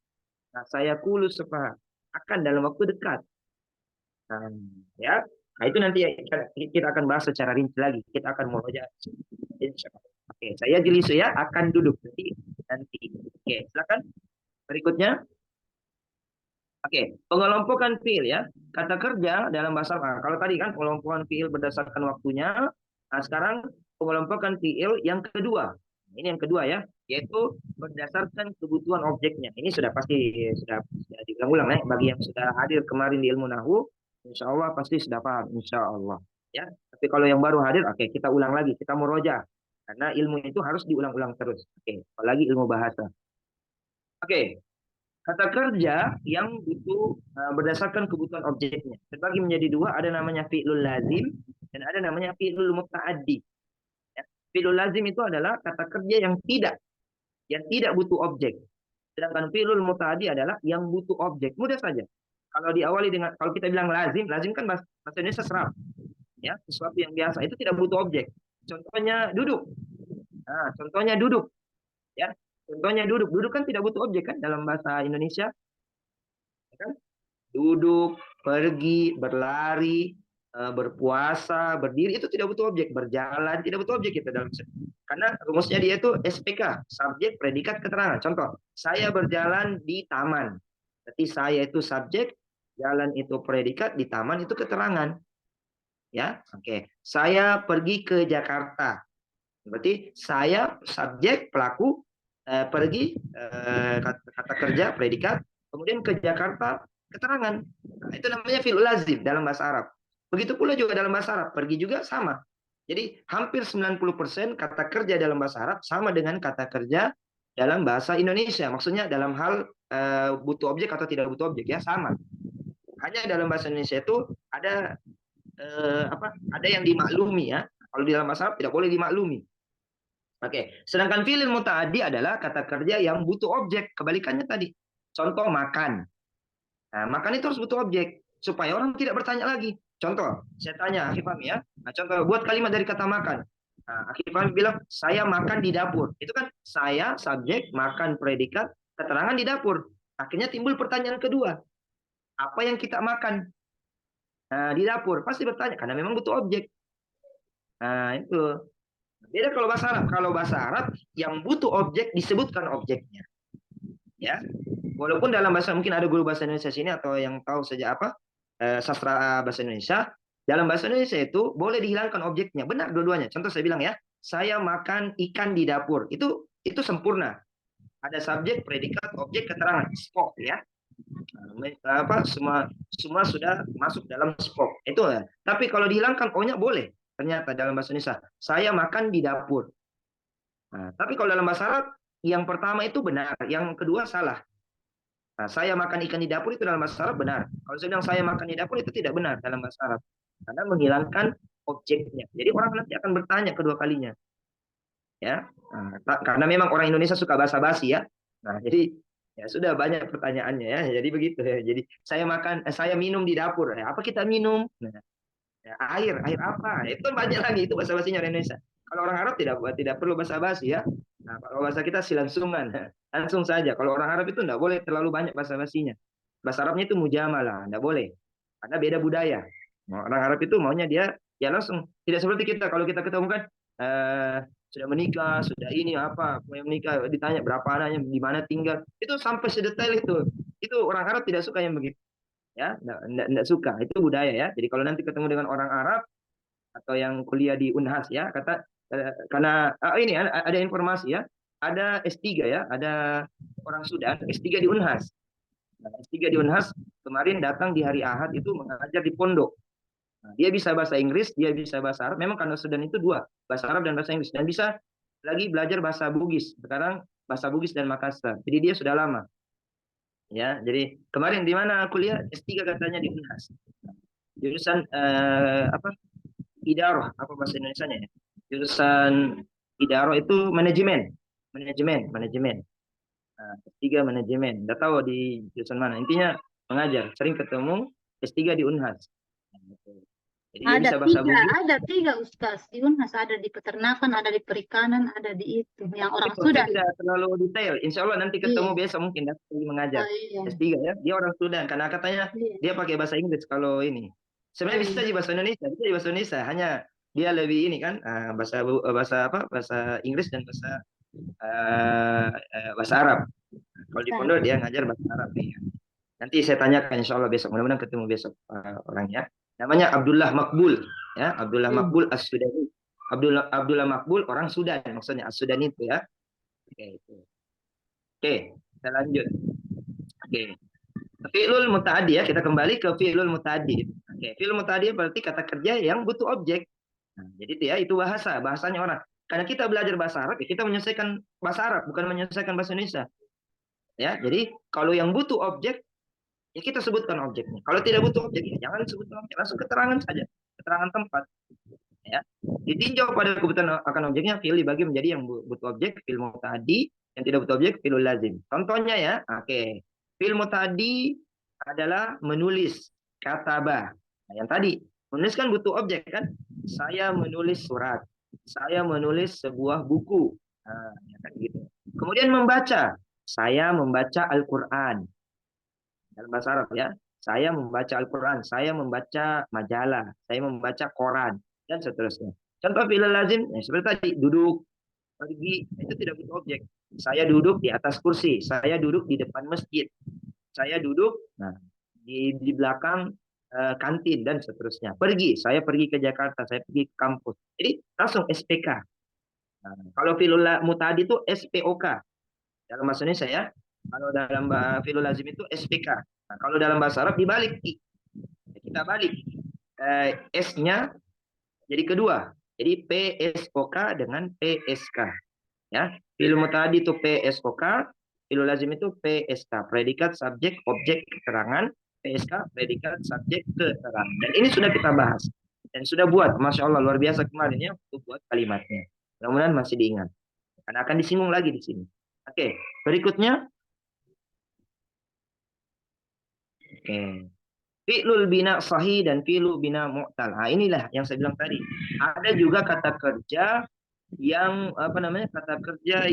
Nah, saya kulus sufaha akan dalam waktu dekat. Nah, ya. Nah, itu nanti kita akan bahas secara rinci lagi. Kita akan murojaah. Oke, saya jelisu ya, akan duduk nanti. Oke, silakan berikutnya. Oke, pengelompokan fiil ya. Kata kerja dalam bahasa Arab. Kalau tadi kan pengelompokan fiil berdasarkan waktunya. Nah, sekarang pengelompokan fiil yang kedua. Ini yang kedua ya, yaitu berdasarkan kebutuhan objeknya. Ini sudah pasti sudah diulang-ulang ya. Bagi yang sudah hadir kemarin di ilmu nahu, insya Allah pasti sudah paham, insya Allah. Ya, tapi kalau yang baru hadir, oke, kita ulang lagi, kita murojaah. Karena ilmu itu harus diulang-ulang terus. Oke, apalagi ilmu bahasa. Oke, kata kerja yang butuh berdasarkan kebutuhan objeknya. Terbagi menjadi dua, ada namanya fi'lul lazim dan ada namanya fi'lul muta'addi. Ya. Fi'lul lazim itu adalah kata kerja yang tidak butuh objek. Sedangkan fi'lul muta'addi adalah yang butuh objek. Mudah saja. Kalau diawali dengan, kalau kita bilang lazim kan bahasa Indonesia serap. Ya, sesuatu yang biasa itu tidak butuh objek. Contohnya duduk. Nah, contohnya duduk. Ya, contohnya duduk. Duduk kan tidak butuh objek kan dalam bahasa Indonesia, ya kan? Duduk, pergi, berlari, berpuasa, berdiri itu tidak butuh objek, berjalan tidak butuh objek kita dalam karena rumusnya dia itu SPK, subjek, predikat, keterangan. Contoh, saya berjalan di taman. Berarti saya itu subjek, jalan itu predikat, di taman itu keterangan. Ya, oke. Saya pergi ke Jakarta. Berarti saya subjek, pelaku, pergi, kata kerja, predikat, kemudian ke Jakarta, keterangan. Nah, itu namanya fi'il lazim dalam bahasa Arab. Begitu pula juga dalam bahasa Arab, pergi juga sama. Jadi hampir 90% kata kerja dalam bahasa Arab sama dengan kata kerja dalam bahasa Indonesia. Maksudnya dalam hal butuh objek atau tidak butuh objek ya sama. Hanya dalam bahasa Indonesia itu ada ada yang dimaklumi ya. Kalau di dalam bahasa Arab tidak boleh dimaklumi. Oke, sedangkan fi'il muta'addi adalah kata kerja yang butuh objek, kebalikannya tadi. Contoh makan. Nah, makan itu harus butuh objek supaya orang tidak bertanya lagi. Contoh, saya tanya Akhi Fahmi ya. Nah, contoh buat kalimat dari kata makan. Nah, Akhi Fahmi bilang saya makan di dapur. Itu kan saya subjek, makan predikat, keterangan di dapur. Akhirnya timbul pertanyaan kedua. Apa yang kita makan? Nah, di dapur pasti bertanya karena memang butuh objek. Nah, itu. Beda kalau bahasa Arab. Kalau bahasa Arab yang butuh objek disebutkan objeknya. Ya. Walaupun dalam bahasa mungkin ada guru bahasa Indonesia sini atau yang tahu saja apa sastra bahasa Indonesia, dalam bahasa Indonesia itu boleh dihilangkan objeknya. Benar dua-duanya. Contoh saya bilang ya, saya makan ikan di dapur. Itu sempurna. Ada subjek, predikat, objek, keterangan, skop ya. Semua sudah masuk dalam skop. Itu ya. Tapi kalau dihilangkan ohnya boleh. Ternyata dalam bahasa Indonesia, saya makan di dapur. Nah, tapi kalau dalam bahasa Arab, yang pertama itu benar, yang kedua salah. Nah, saya makan ikan di dapur itu dalam bahasa Arab benar. Kalau saya bilang saya makan di dapur itu tidak benar dalam bahasa Arab. Karena menghilangkan objeknya. Jadi orang nanti akan bertanya kedua kalinya. Ya, nah, karena memang orang Indonesia suka basa-basi ya. Nah, jadi ya sudah banyak pertanyaannya ya. Jadi begitu ya. Jadi saya minum di dapur. Ya, apa kita minum? Nah, ya, air apa? Itu kan banyak lagi itu bahasa basinya orang Indonesia. Kalau orang Arab tidak perlu bahasa basi ya. Nah, kalau bahasa kita silangsungan, langsung saja. Kalau orang Arab itu tidak boleh terlalu banyak bahasa basinya. Bahasa Arabnya itu mujamalah, tidak boleh. Karena beda budaya. Nah, orang Arab itu maunya dia ya langsung. Tidak seperti kita. Kalau kita ketemu kan sudah menikah, sudah ini apa, mau menikah, ditanya berapa anaknya, di mana tinggal. Itu sampai sedetail itu. Itu orang Arab tidak suka yang begitu ya enggak suka itu budaya ya jadi kalau nanti ketemu dengan orang Arab atau yang kuliah di Unhas ya karena ini ada informasi ya ada S3 ya ada orang Sudan S3 di Unhas nah, S3 di Unhas kemarin datang di hari Ahad itu mengajar di pondok nah, dia bisa bahasa Inggris dia bisa bahasa Arab memang karena Sudan itu dua bahasa Arab dan bahasa Inggris dan bisa lagi belajar bahasa Bugis sekarang bahasa Bugis dan Makassar jadi dia sudah lama ya jadi kemarin di mana kuliah S3 katanya di Unhas jurusan apa Idaroh apa bahasa Indonesianya ya jurusan Idaroh itu manajemen nah, S3 manajemen nggak tahu di jurusan mana intinya mengajar sering ketemu S3 di Unhas jadi dia bisa bahasa Bugis Ada tiga Ustaz. Di Unhas ada di peternakan, ada di perikanan, ada di itu. Yang orang itu saya Sudan. tidak terlalu detail insya Allah nanti ketemu Iya. besok mungkin datang lagi mengajar Iya. S3 ya dia orang Sudan karena katanya Iya. dia pakai bahasa Inggris kalau ini sebenarnya bisa di bahasa Indonesia bisa di bahasa Indonesia hanya dia lebih ini kan bahasa apa bahasa Inggris dan bahasa Arab kalau di pondok dia ngajar bahasa Arab nih nanti saya tanyakan insya Allah besok mudah-mudahan ketemu besok orangnya namanya Abdullah Makbul ya Abdullah Makbul As-Sudani Abdullah Makbul orang Sudan maksudnya As-Sudani itu ya oke kita lanjut oke fi'lul muta'addi ya kita kembali ke fi'lul muta'addi oke fi'lul muta'addi berarti kata kerja yang butuh objek nah, jadi itu ya itu bahasanya orang karena kita belajar bahasa Arab ya kita menyelesaikan bahasa Arab bukan menyelesaikan bahasa Indonesia ya jadi kalau yang butuh objek ya kita sebutkan objeknya kalau tidak butuh objek ya jangan sebutkan objek langsung keterangan saja keterangan tempat ya ditinjau pada kebutuhan akan objeknya fi'il dibagi menjadi yang butuh objek fi'il muta'addi yang tidak butuh objek fi'il lazim contohnya ya oke fi'il muta'addi adalah menulis kataba nah, yang tadi menulis kan butuh objek kan saya menulis surat saya menulis sebuah buku nah, ya kan gitu Kemudian membaca. Saya membaca Al-Quran. Dalam bahasa Arab ya. Saya membaca Al-Quran. Saya membaca majalah. Saya membaca koran. Dan seterusnya. Contoh fi'il lazim. Ya, seperti tadi. Duduk. Pergi. Itu tidak butuh objek. Saya duduk di atas kursi. Saya duduk di depan masjid. Saya duduk di belakang kantin dan seterusnya. Pergi. Saya pergi ke Jakarta. Saya pergi ke kampus. Jadi langsung SPK. Nah, kalau fi'il muta'addi itu SPOK. Dalam bahasa Indonesia ya. Kalau dalam fi'il lazim itu SPK. Nah, kalau dalam bahasa Arab dibalik. Kita balik. S-nya jadi kedua. Jadi PSOK dengan PSK. Ya. Fi'il muta'addi itu PSOK. Fi'il lazim itu PSK. Predikat, subjek, objek, keterangan. PSK, predikat, subjek, keterangan. Dan ini sudah kita bahas. Dan sudah buat. Masya Allah, luar biasa kemarin ya. Untuk buat kalimatnya. Mudah-mudahan masih diingat. Karena akan disinggung lagi di sini. Oke, berikutnya. Oke. Fi'lul bina sahih dan fi'lul bina mu'tal. Nah, inilah yang saya bilang tadi. Ada juga kata kerja yang kata kerja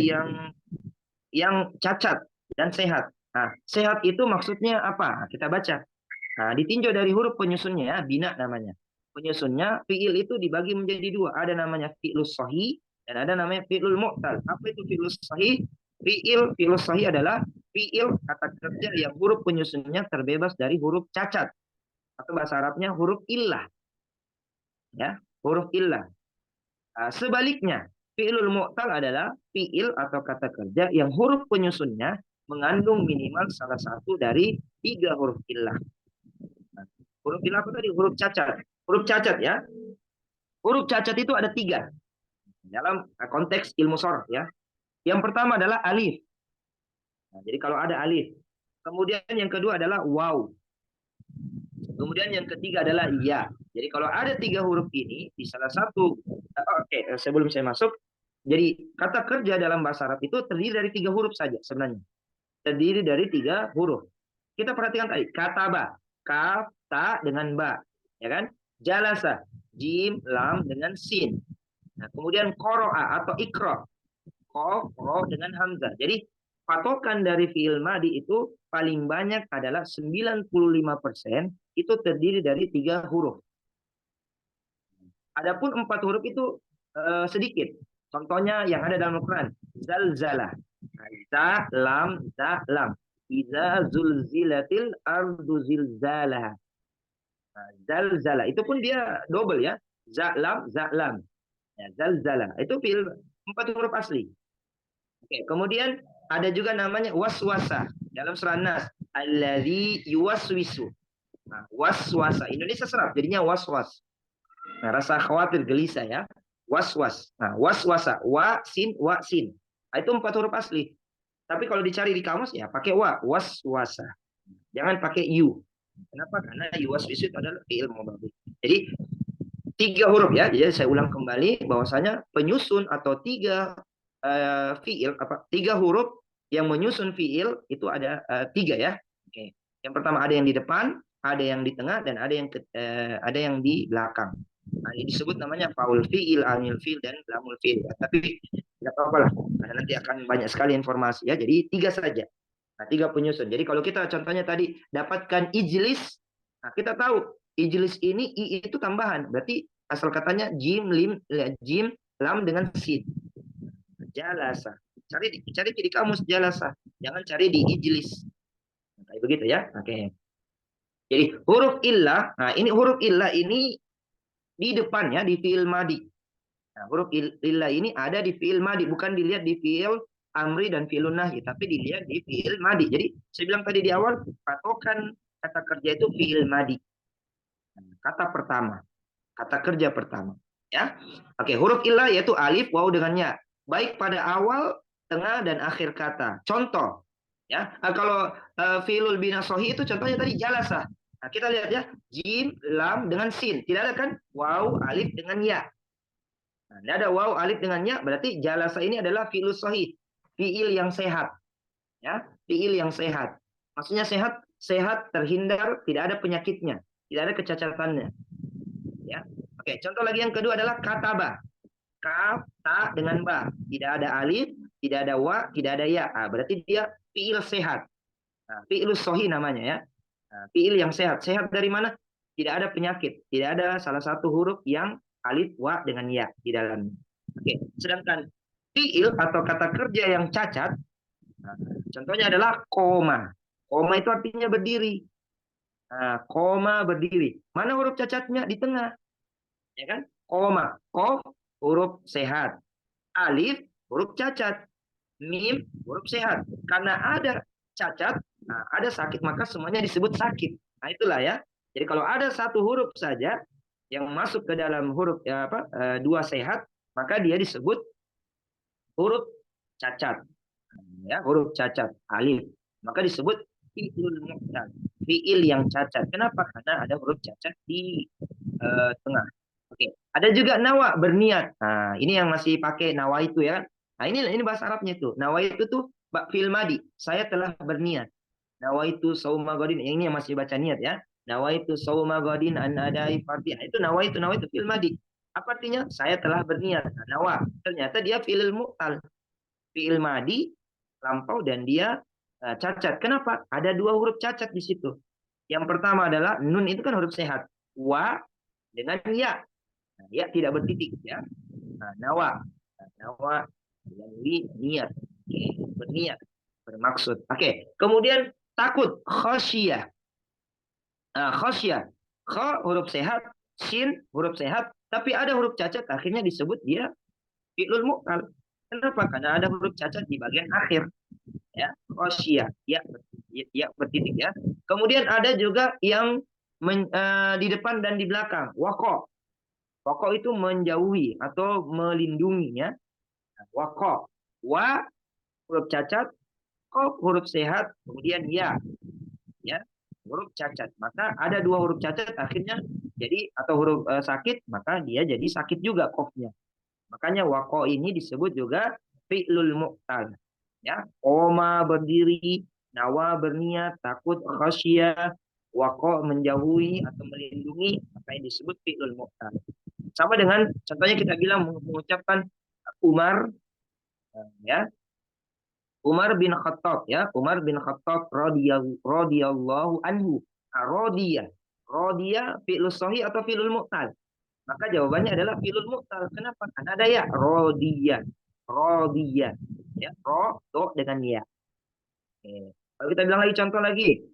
yang cacat dan sehat. Nah, sehat itu maksudnya apa? Nah, kita baca. Nah, ditinjau dari huruf penyusunnya, bina namanya. Penyusunnya, fi'il itu dibagi menjadi dua. Ada namanya fi'lul sahih dan ada namanya fi'lul mu'tal. Apa itu fi'lul sahih? Fi'il sahih adalah fi'il kata kerja yang huruf penyusunnya terbebas dari huruf cacat. Atau bahasa Arabnya huruf illah. Ya, huruf illah. Sebaliknya, fi'ilul mu'tal adalah fi'il atau kata kerja yang huruf penyusunnya mengandung minimal salah satu dari 3 huruf illah. Nah, huruf illah apa tadi? Huruf cacat. Huruf cacat ya. Huruf cacat itu ada 3 dalam konteks ilmu sorof ya. Yang pertama adalah alif. Nah, jadi kalau ada alif. Kemudian yang kedua adalah waw. Kemudian yang ketiga adalah ya. Jadi kalau ada 3 huruf ini di salah satu, sebelum saya masuk, jadi kata kerja dalam bahasa Arab itu terdiri dari 3 huruf saja sebenarnya. Terdiri dari 3 huruf. Kita perhatikan tadi, kataba, kaf, ta dengan ba, ya kan? Jalasa, jim, lam dengan sin. Nah, kemudian qoro'a atau ikra, qaf, ro dengan hamzah. Jadi patokan dari fi'il madi itu paling banyak adalah 95% itu terdiri dari 3 huruf. Adapun 4 huruf itu sedikit. Contohnya yang ada dalam Al-Quran. Zalzalah. Za, lam, za, lam. Iza zulzilatil ardu zilzalah. Zalzalah. Itu pun dia double ya. Za, lam, za, lam. Ya, zalzalah. Itu fi'il 4 huruf asli. Oke, kemudian ada juga namanya waswasa dalam surah Nas, alladzi yuwaswisu. Nah, waswasa Indonesia serap jadinya waswas. Nah, rasa khawatir, gelisah ya. Waswas. Nah, waswasa, wa sin. Nah, itu 4 huruf asli. Tapi kalau dicari di kamus ya pakai wa, waswasa. Jangan pakai yu. Kenapa? Karena yuwaswisu itu adalah fi'il mudhari. Jadi 3 huruf ya. Jadi saya ulang kembali bahwasanya penyusun atau 3 fiil 3 huruf yang menyusun fiil itu ada 3 ya. Oke. Yang pertama ada yang di depan, ada yang di tengah dan ada yang di belakang. Nah, ini disebut namanya faul fiil, amil fiil dan lamul fiil. Ya, tapi tidak apa-apa lah. Karena nanti akan banyak sekali informasi ya. Jadi 3 saja. Nah, 3 penyusun. Jadi kalau kita contohnya tadi dapatkan ijlis, nah kita tahu ijlis ini i itu tambahan. Berarti asal katanya jim, lam dengan sin. Jalasa. Cari di kamus jalasa. Jangan cari di ijlis. Nah, kayak begitu ya. Oke. Jadi huruf illah, nah ini huruf illah ini di depan ya di fi'il madi. Nah, huruf illah ini ada di fi'il madi, bukan dilihat di fi'il amri dan fi'ilun nahi, tapi dilihat di fi'il madi. Jadi saya bilang tadi di awal patokan kata kerja itu fi'il madi. Kata pertama, kata kerja pertama. Ya, oke. Huruf illah yaitu alif, waw dengan ya. Baik pada awal, tengah dan akhir kata. Contoh, ya. Kalau fi'lul bina sahih itu contohnya tadi jalasa. Nah, kita lihat ya, jim, lam dengan sin. Tidak ada kan waw, alif dengan ya. Nah, tidak ada waw, alif dengan ya, berarti jalasa ini adalah fi'lul sahih, fi'il yang sehat. Ya, fi'il yang sehat. Maksudnya sehat terhindar, tidak ada penyakitnya, tidak ada kecacatannya. Ya. Oke, contoh lagi yang kedua adalah kataba. Kaf, ta dengan ba. Tidak ada alif, tidak ada wa, tidak ada ya. Berarti dia fiil sehat. Fiilus sohi namanya ya. Fiil yang sehat. Sehat dari mana? Tidak ada penyakit. Tidak ada salah satu huruf yang alif, wa dengan ya di dalamnya. Oke. Sedangkan fiil atau kata kerja yang cacat, contohnya adalah koma. Koma itu artinya berdiri. Koma berdiri. Mana huruf cacatnya? Di tengah. Ya kan? Koma. Kof huruf sehat. Alif huruf cacat. Mim huruf sehat. Karena ada cacat, ada sakit, maka semuanya disebut sakit. Nah, itulah ya. Jadi kalau ada satu huruf saja yang masuk ke dalam huruf dua sehat, maka dia disebut huruf cacat. Ya, huruf cacat, alif. Maka disebut fi'il mu'tal, fi'il yang cacat. Kenapa? Karena ada huruf cacat di tengah. Oke, ada juga nawa, berniat. Nah, ini yang masih pakai nawa itu ya. Nah, ini bahasa Arabnya itu. Nawa itu tuh fi'il madi. Saya telah berniat. Nawa itu sauma godin. Yang ini yang masih baca niat ya. Nawa itu sauma godin an adai fardi. Itu nawa itu fi'il madi. Apa artinya? Saya telah berniat. Nah, nawa. Ternyata dia fi'il mu'tal. Fi'il madi lampau dan dia cacat. Kenapa? Ada dua huruf cacat di situ. Yang pertama adalah nun, itu kan huruf sehat. Wa dengan ya. Nah, ya tidak bertitik ya. Nawa. Nawa yang niat. Berniat, bermaksud. Oke. Kemudian takut, khasyiyah. Khasyiyah. Kha huruf sehat, shin huruf sehat, tapi ada huruf cacat, akhirnya disebut dia fi'lul mu'tal. Kenapa? Karena ada huruf cacat di bagian akhir. Ya, khasyiyah. Ya bertitik ya. Kemudian ada juga yang di depan dan di belakang. Waqo. Waqo itu menjauhi atau melindungi ya. Waqo. Wa huruf cacat, qaf huruf sehat, kemudian ya huruf cacat. Maka ada dua huruf cacat akhirnya jadi atau huruf sakit, maka dia jadi sakit juga qafnya. Makanya waqo ini disebut juga fi'lul mu'tal. Ya, koma berdiri, nawa berniat, takut khasyiyah, waqo menjauhi atau melindungi, maka ini disebut fi'lul mu'tal. Sama dengan contohnya kita bilang mengucapkan Umar ya. Umar bin Khattab ya, Umar bin Khattab radhiyallahu anhu. Radiyah fi'lus sahih atau fi'lul mu'tal? Maka jawabannya adalah fi'lul mu'tal. Kenapa? Karena ada ya, radiyah. Radiyah. Ya, do dengan ya. Kalau kita bilang lagi contoh lagi,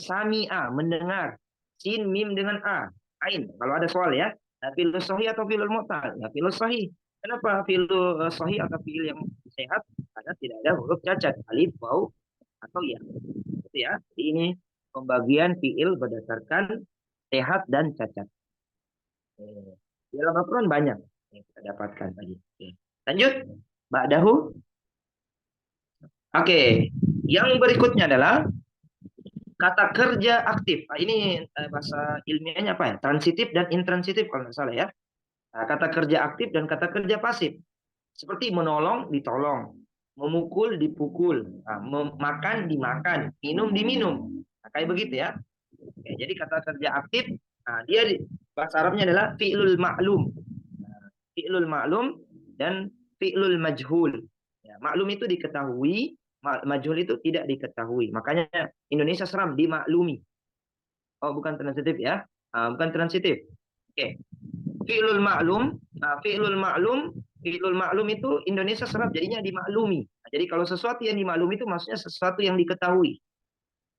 sami'a mendengar, sin mim dengan a, ain. Kalau ada soal ya, fi'lus sahih atau fi'lul mu'tal? Ya fi'lus sahih. Kenapa fi'lul sahih atau fi'il yang sehat? Karena tidak ada huruf cacat, alif, waw, atau ya. Itu ya. Jadi ini pembagian fi'il berdasarkan sehat dan cacat. Di dalam Al-Quran banyak yang kita dapatkan tadi. Lanjut, ba'dahu. Oke, yang berikutnya adalah kata kerja aktif. Ini bahasa ilmiahnya apa ya? Transitif dan intransitif kalau nggak salah ya. Kata kerja aktif dan kata kerja pasif. Seperti menolong, ditolong. Memukul, dipukul. Makan, dimakan. Minum, diminum. Kayak begitu ya. Oke, jadi kata kerja aktif, dia bahasa Arabnya adalah fi'lul ma'lum. Fi'lul ma'lum dan fi'lul majhul. Ya, maklum itu diketahui, majhul itu tidak diketahui. Makanya Indonesia seram, dimaklumi. Oh, bukan transitif ya. Bukan transitif. Oke. Fi'lul ma'lum, fi'lul ma'lum itu Indonesia serap jadinya dimaklumi. Jadi kalau sesuatu yang dimaklumi itu maksudnya sesuatu yang diketahui.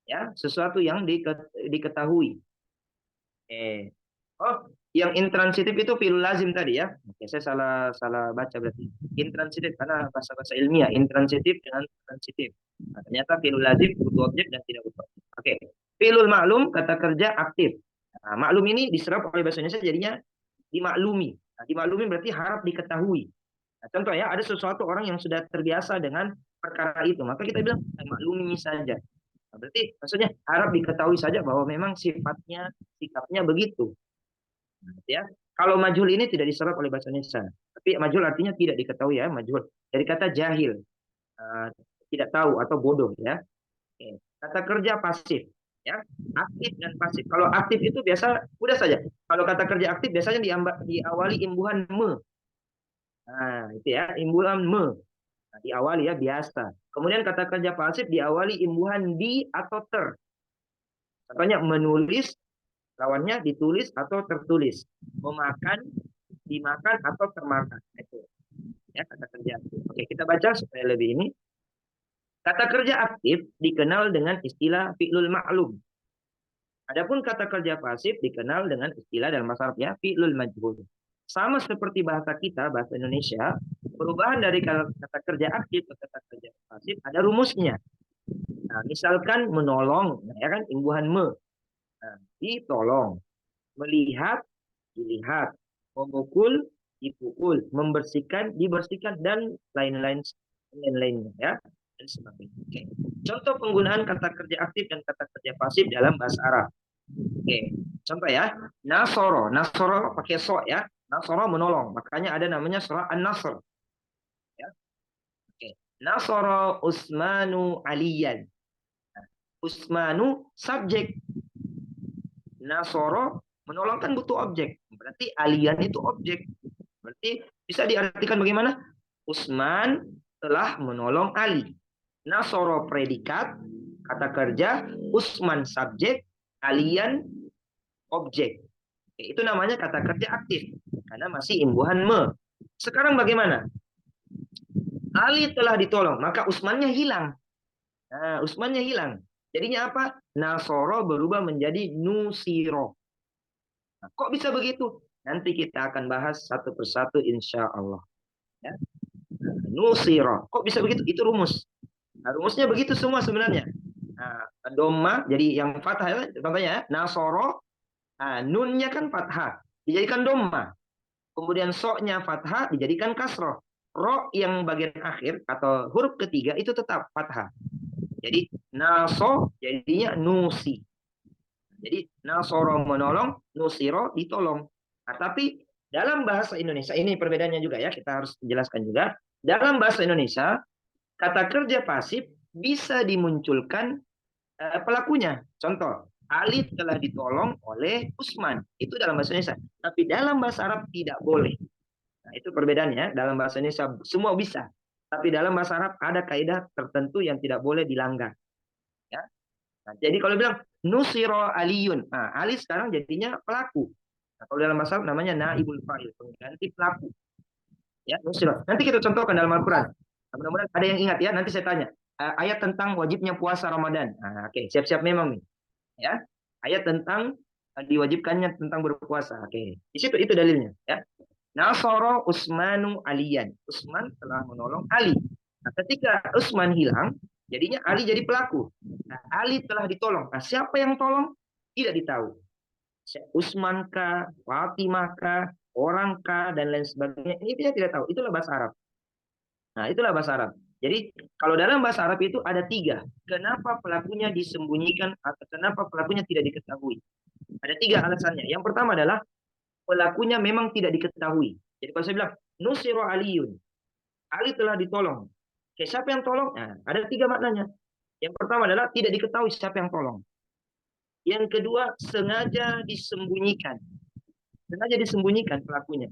Ya, sesuatu yang diketahui. Oh, yang intransitif itu fi'il lazim tadi ya. Oke, saya salah baca berarti. Intransitif karena bahasa ilmiah, intransitif dengan transitif. Nah, ternyata fi'il lazim butuh objek dan tidak butuh objek. Oke. Fi'lul ma'lum kata kerja aktif. Nah, maklum ini diserap oleh bahasa Indonesia jadinya dimaklumi. Nah, dimaklumi berarti harap diketahui. Nah, contoh ya, ada sesuatu orang yang sudah terbiasa dengan perkara itu, maka kita bilang maklumi saja. Nah, berarti maksudnya harap diketahui saja bahwa memang sikapnya begitu. Nah, ya, kalau majhul ini tidak diserap oleh bahasa Indonesia. Tapi majhul artinya tidak diketahui ya, majhul. Dari kata jahil, tidak tahu atau bodoh ya. Kata kerja pasif, ya, aktif dan pasif. Kalau aktif itu biasa mudah saja. Kalau kata kerja aktif biasanya diawali imbuhan me. Nah, itu ya, imbuhan me. Nah, diawali ya biasa. Kemudian kata kerja pasif diawali imbuhan di atau ter. Contohnya menulis, lawannya ditulis atau tertulis. Memakan, dimakan atau termakan. Itu ya kata kerja aktif. Oke, kita baca supaya lebih ini. Kata kerja aktif dikenal dengan istilah fi'lul ma'lum. Adapun kata kerja pasif dikenal dengan istilah dalam bahasa Arab ya fi'lul majhul. Sama seperti bahasa kita, bahasa Indonesia, perubahan dari kata kerja aktif ke kata kerja pasif ada rumusnya. Nah, misalkan menolong, ya kan imbuhan me. Nah, ditolong, melihat, dilihat, memukul, dipukul, membersihkan, dibersihkan dan lain-lainnya ya dan sebagainya. Oke. Contoh penggunaan kata kerja aktif dan kata kerja pasif dalam bahasa Arab. Oke, contoh ya. Nasoro, nasoro pakai so ya. Nasoro menolong, makanya ada namanya surah An-Nasr. Ya. Oke. Nasoro Usmanu Aliyan. Usmanu subjek. Nasoro menolong kan butuh objek. Berarti Aliyan itu objek. Berarti bisa diartikan bagaimana? Usman telah menolong Ali. Nasoro predikat, kata kerja, Usman subjek, Aliyan objek. Itu namanya kata kerja aktif karena masih imbuhan me. Sekarang bagaimana? Ali telah ditolong, maka Usmannya hilang. Nah, Usmannya hilang. Jadinya apa? Nasoro berubah menjadi Nusiro. Nah, kok bisa begitu? Nanti kita akan bahas satu persatu insya Allah. Ya. Nusiro. Kok bisa begitu? Itu rumus. Nah, rumusnya begitu semua sebenarnya. Nah, doma, jadi yang fathah ya, contohnya ya, Nasoro, nah, nunnya kan fathah, dijadikan doma. Kemudian soknya fathah dijadikan kasroh. Ro yang bagian akhir atau huruf ketiga itu tetap fathah. Jadi naso jadinya nusi. Jadi nasoro menolong, nusiro ditolong. Nah, tapi dalam bahasa Indonesia ini perbedaannya juga ya, kita harus jelaskan juga. Dalam bahasa Indonesia kata kerja pasif bisa dimunculkan pelakunya. Contoh, Ali telah ditolong oleh Usman. Itu dalam bahasa Indonesia. Tapi dalam bahasa Arab tidak boleh. Nah, itu perbedaannya. Dalam bahasa Indonesia semua bisa. Tapi dalam bahasa Arab ada kaidah tertentu yang tidak boleh dilanggar. Ya. Nah, jadi kalau bilang nusiro aliyun, nah, Ali sekarang jadinya pelaku. Nah, kalau dalam bahasa Arab namanya naibul fa'il, pengganti pelaku. Ya, nusiro. Nanti kita contohkan dalam Al-Quran. Nah, mudah-mudahan ada yang ingat ya. Nanti saya tanya ayat tentang wajibnya puasa Ramadan. Nah, oke, siap-siap memang nih. Ya, ayat tentang diwajibkannya tentang berpuasa. Oke, di situ itu dalilnya. Ya. Nasoro Usmanu Aliyan. Usman telah menolong Ali. Nah, ketika Usman hilang, jadinya Ali jadi pelaku. Nah, Ali telah ditolong. Nah, siapa yang tolong? Tidak ditahu. Usman kah, Fatimah kah, orang kah, dan lain sebagainya. Ini dia tidak tahu. Itulah bahasa Arab. Nah, itulah bahasa Arab. Jadi, kalau dalam bahasa Arab itu ada tiga. Kenapa pelakunya disembunyikan atau kenapa pelakunya tidak diketahui? Ada tiga alasannya. Yang pertama adalah pelakunya memang tidak diketahui. Jadi kalau saya bilang, Nusiro Aliyun. Ali telah ditolong. Oke, siapa yang tolong? Nah, ada tiga maknanya. Yang pertama adalah tidak diketahui siapa yang tolong. Yang kedua, sengaja disembunyikan. Sengaja disembunyikan pelakunya.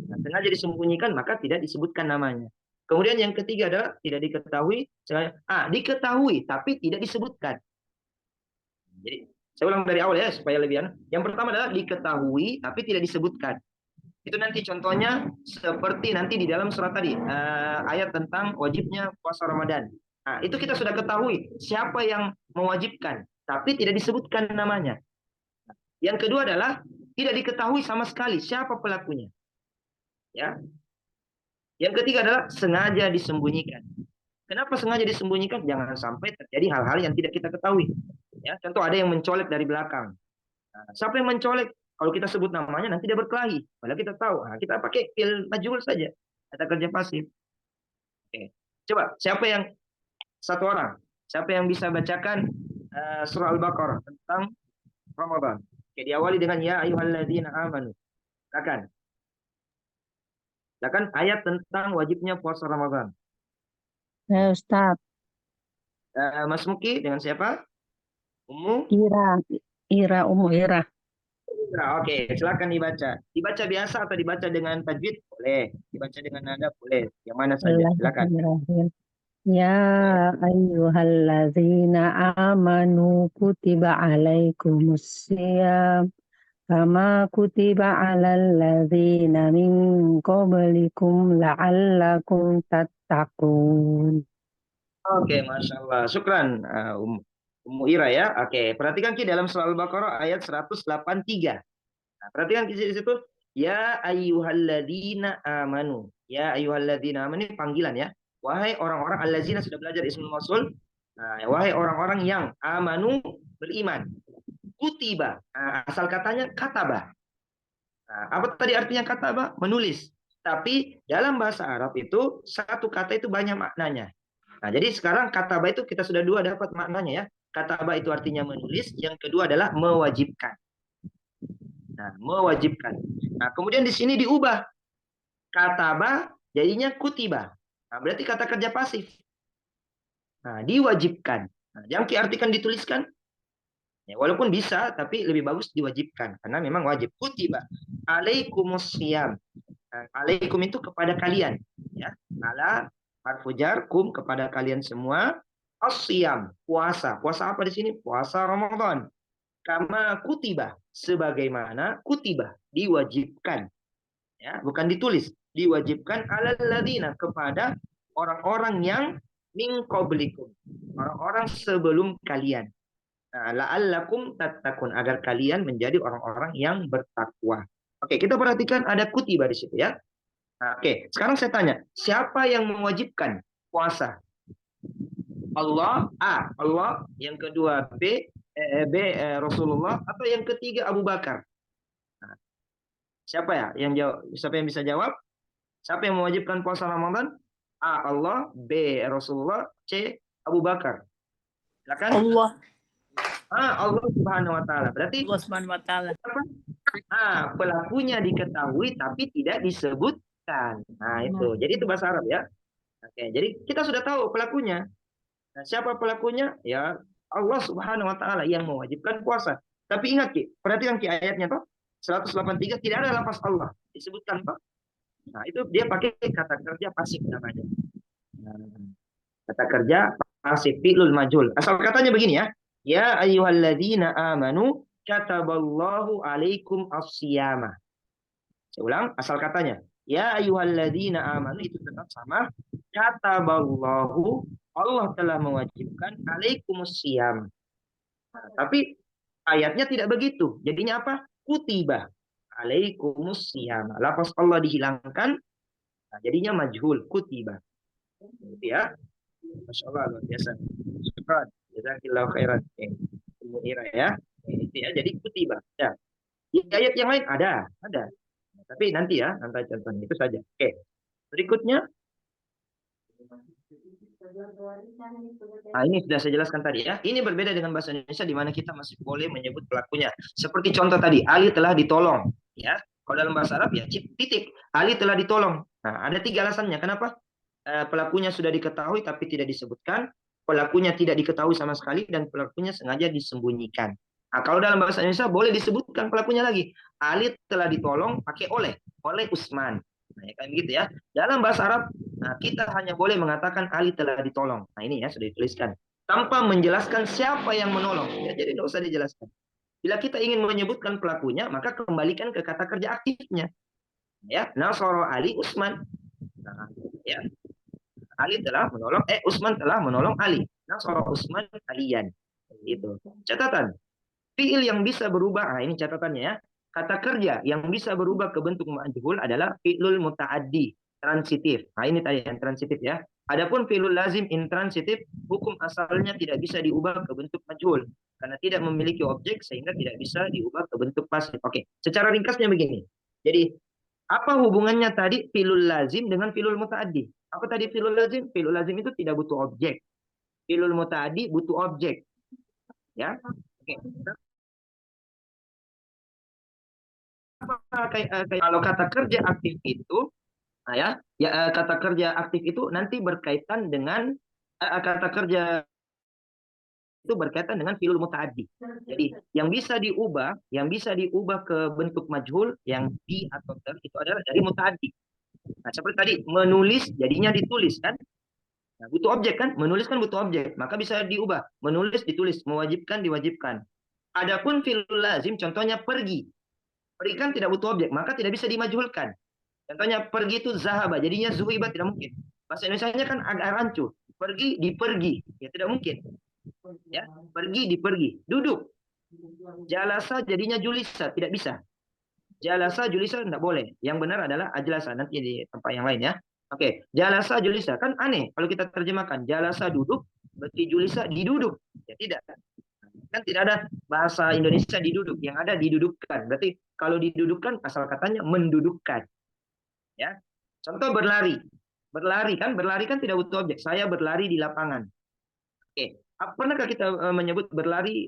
Nah, sengaja disembunyikan, maka tidak disebutkan namanya. Kemudian yang ketiga adalah tidak diketahui. Diketahui, tapi tidak disebutkan. Jadi, saya ulang dari awal ya, supaya lebih enak. Yang pertama adalah diketahui, tapi tidak disebutkan. Itu nanti contohnya seperti nanti di dalam surat tadi, ayat tentang wajibnya puasa Ramadan. Nah, itu kita sudah ketahui siapa yang mewajibkan, tapi tidak disebutkan namanya. Yang kedua adalah tidak diketahui sama sekali siapa pelakunya. Ya. Yang ketiga adalah sengaja disembunyikan. Kenapa sengaja disembunyikan? Jangan sampai terjadi hal-hal yang tidak kita ketahui. Ya, contoh ada yang mencolek dari belakang. Nah, siapa yang mencolek? Kalau kita sebut namanya nanti dia berkelahi. Padahal kita tahu. Nah, kita pakai fi'il majhul saja. Kata kerja pasif. Oke. Coba siapa yang satu orang? Siapa yang bisa bacakan surah Al-Baqarah tentang Ramadan? Oke, diawali dengan ya ayyuhalladzina amanu. Silakan. Silakan ayat tentang wajibnya puasa Ramadan. Ya Ustaz, Mas Muki dengan siapa? Ummu? Ira, Ira, Ira. Oke, silakan dibaca. Dibaca biasa atau dibaca dengan tajwid? Boleh. Dibaca dengan nada? Boleh. Yang mana saja? Silakan. Bismillahirrahmanirrahim. Ya ayyuhallazina amanu kutiba alaikumusiyam kama kutiba alal ladzina min qablikum la'allakum tattaqun. Oke, Masya Allah. Syukran, Ummu Ira ya. Oke, perhatikan Ki dalam surah Al-Baqarah ayat 183. Nah, perhatikan di situ. Ya ayyuhalladzina amanu. Ya ayyuhalladzina amanu ini panggilan ya. Wahai orang-orang alladzina sudah belajar ismul mausul. Nah, wahai orang-orang yang amanu beriman. Kutiba. Nah, asal katanya kataba. Nah, apa tadi artinya kataba? Menulis. Tapi dalam bahasa Arab itu satu kata itu banyak maknanya. Nah, jadi sekarang kataba itu kita sudah dua dapat maknanya ya. Kataba itu artinya menulis, yang kedua adalah mewajibkan. Nah, mewajibkan. Nah, kemudian di sini diubah. Kataba jadinya kutiba. Nah, berarti kata kerja pasif. Nah, diwajibkan. Nah, yang diartikan dituliskan. Ya, walaupun bisa, tapi lebih bagus diwajibkan. Karena memang wajib. Kutiba. Alaikumusiyam. Nah, alaikum itu kepada kalian. Ya. Ala harfujar kum kepada kalian semua. Asyam. Puasa. Puasa apa di sini? Puasa Ramadan. Kama kutiba. Sebagaimana kutiba. Diwajibkan. Ya, bukan ditulis, diwajibkan alal ladina kepada orang-orang yang min qablikum, orang-orang sebelum kalian. Nah, la'allakum tattaqun, agar kalian menjadi orang-orang yang bertakwa. Oke, kita perhatikan ada kutiba di situ ya. Nah, oke, sekarang saya tanya, siapa yang mewajibkan puasa? Allah, A, Allah, yang kedua Rasulullah, atau yang ketiga Abu Bakar? Siapa ya yang jawab? Siapa yang bisa jawab? Siapa yang mewajibkan puasa Ramadan? A. Allah, B. Rasulullah, C. Abu Bakar. Silakan. Allah Allah Subhanahu wa taala. Berarti Subhanahu wa ta'ala. pelakunya diketahui tapi tidak disebutkan. Nah, itu. Jadi itu bahasa Arab ya. Oke, jadi kita sudah tahu pelakunya. Nah, siapa pelakunya? Ya Allah Subhanahu wa taala yang mewajibkan puasa. Tapi ingat Ki, perhatikan Ki ayatnya toh. 183 tidak ada lafaz Allah disebutkan toh. Nah, itu dia pakai kata kerja pasif namanya. Nah, kata kerja pasif fi'lul majhul. Asal katanya begini ya. Ya ayyuhalladzina amanu kataballahu alaikum as-siyama. Saya ulang asal katanya. Ya ayyuhalladzina amanu itu tetap sama. Kataballahu, Allah telah mewajibkan alaikumus siyam. Nah, tapi ayatnya tidak begitu. Jadinya apa? Kutiba alaikumus siyam. Lafaz Allah dihilangkan. Nah, jadinya majhul, kutiba. Gitu ya. Masya Allah, luar biasa. Syukran. Jazakillahu khairan. Ummu Ira ya. Itu ya, jadi kutiba. Ya. Di ayat yang lain ada. Tapi nanti ya, nanti contohnya itu saja. Oke. Berikutnya. Nah, ini sudah saya jelaskan tadi ya. Ini berbeda dengan bahasa Indonesia di mana kita masih boleh menyebut pelakunya. Seperti contoh tadi, Ali telah ditolong. Ya, kalau dalam bahasa Arab ya titik. Ali telah ditolong. Nah, ada 3 alasannya. Kenapa? Pelakunya sudah diketahui tapi tidak disebutkan. Pelakunya tidak diketahui sama sekali dan pelakunya sengaja disembunyikan. Nah, kalau dalam bahasa Indonesia boleh disebutkan pelakunya lagi. Ali telah ditolong pakai oleh Usman. Nah, ya, kan begitu ya. Dalam bahasa Arab, nah, kita hanya boleh mengatakan Ali telah ditolong. Nah, ini ya sudah dituliskan. Tanpa menjelaskan siapa yang menolong. Ya, jadi tidak usah dijelaskan. Bila kita ingin menyebutkan pelakunya, maka kembalikan ke kata kerja aktifnya. Ya, Nasara Ali Usman. Nah, ya. Ali telah menolong, Usman telah menolong Ali. Nasara Usman Aliyan. Itu. Catatan. Fiil yang bisa berubah, nah ini catatannya ya. Kata kerja yang bisa berubah ke bentuk majhul adalah fi'lul muta'addi, transitif. Nah, ini tadi yang transitif ya. Adapun fi'lul lazim intransitif, hukum asalnya tidak bisa diubah ke bentuk majhul karena tidak memiliki objek sehingga tidak bisa diubah ke bentuk pasif. Oke, secara ringkasnya begini. Jadi, apa hubungannya tadi fi'lul lazim dengan fi'lul muta'addi? Apa tadi fi'lul lazim? Fi'lul lazim itu tidak butuh objek. Fi'lul muta'addi butuh objek. Ya. Oke. Kalau kata kerja aktif itu, nah ya, kata kerja aktif itu nanti berkaitan dengan kata kerja itu berkaitan dengan fi'il muta'addi. Jadi yang bisa diubah ke bentuk majhul yang di atau ter itu adalah dari muta'addi. Nah, seperti tadi menulis jadinya ditulis kan? Nah, butuh objek kan? Menulis kan butuh objek, maka bisa diubah. Menulis ditulis, mewajibkan diwajibkan. Adapun fi'il lazim contohnya pergi. Pergi kan tidak butuh objek, maka tidak bisa dimajhulkan. Contohnya pergi itu zahaba, jadinya zuhiba tidak mungkin. Bahasa Indonesianya kan agak rancu. Pergi dipergi, ya tidak mungkin. Ya, pergi dipergi. Duduk. Jalasa jadinya julisa, tidak bisa. Jalasa julisa tidak boleh. Yang benar adalah ajlasa, nanti di tempat yang lain ya. Oke, jalasa julisa kan aneh kalau kita terjemahkan. Jalasa duduk, berarti julisa diduduk. Ya tidak. Kan tidak ada bahasa Indonesia diduduk, yang ada didudukkan. Berarti kalau didudukkan asal katanya mendudukkan. Ya. Contoh berlari. Berlari kan tidak butuh objek. Saya berlari di lapangan. Oke. Pernahkah kita menyebut berlari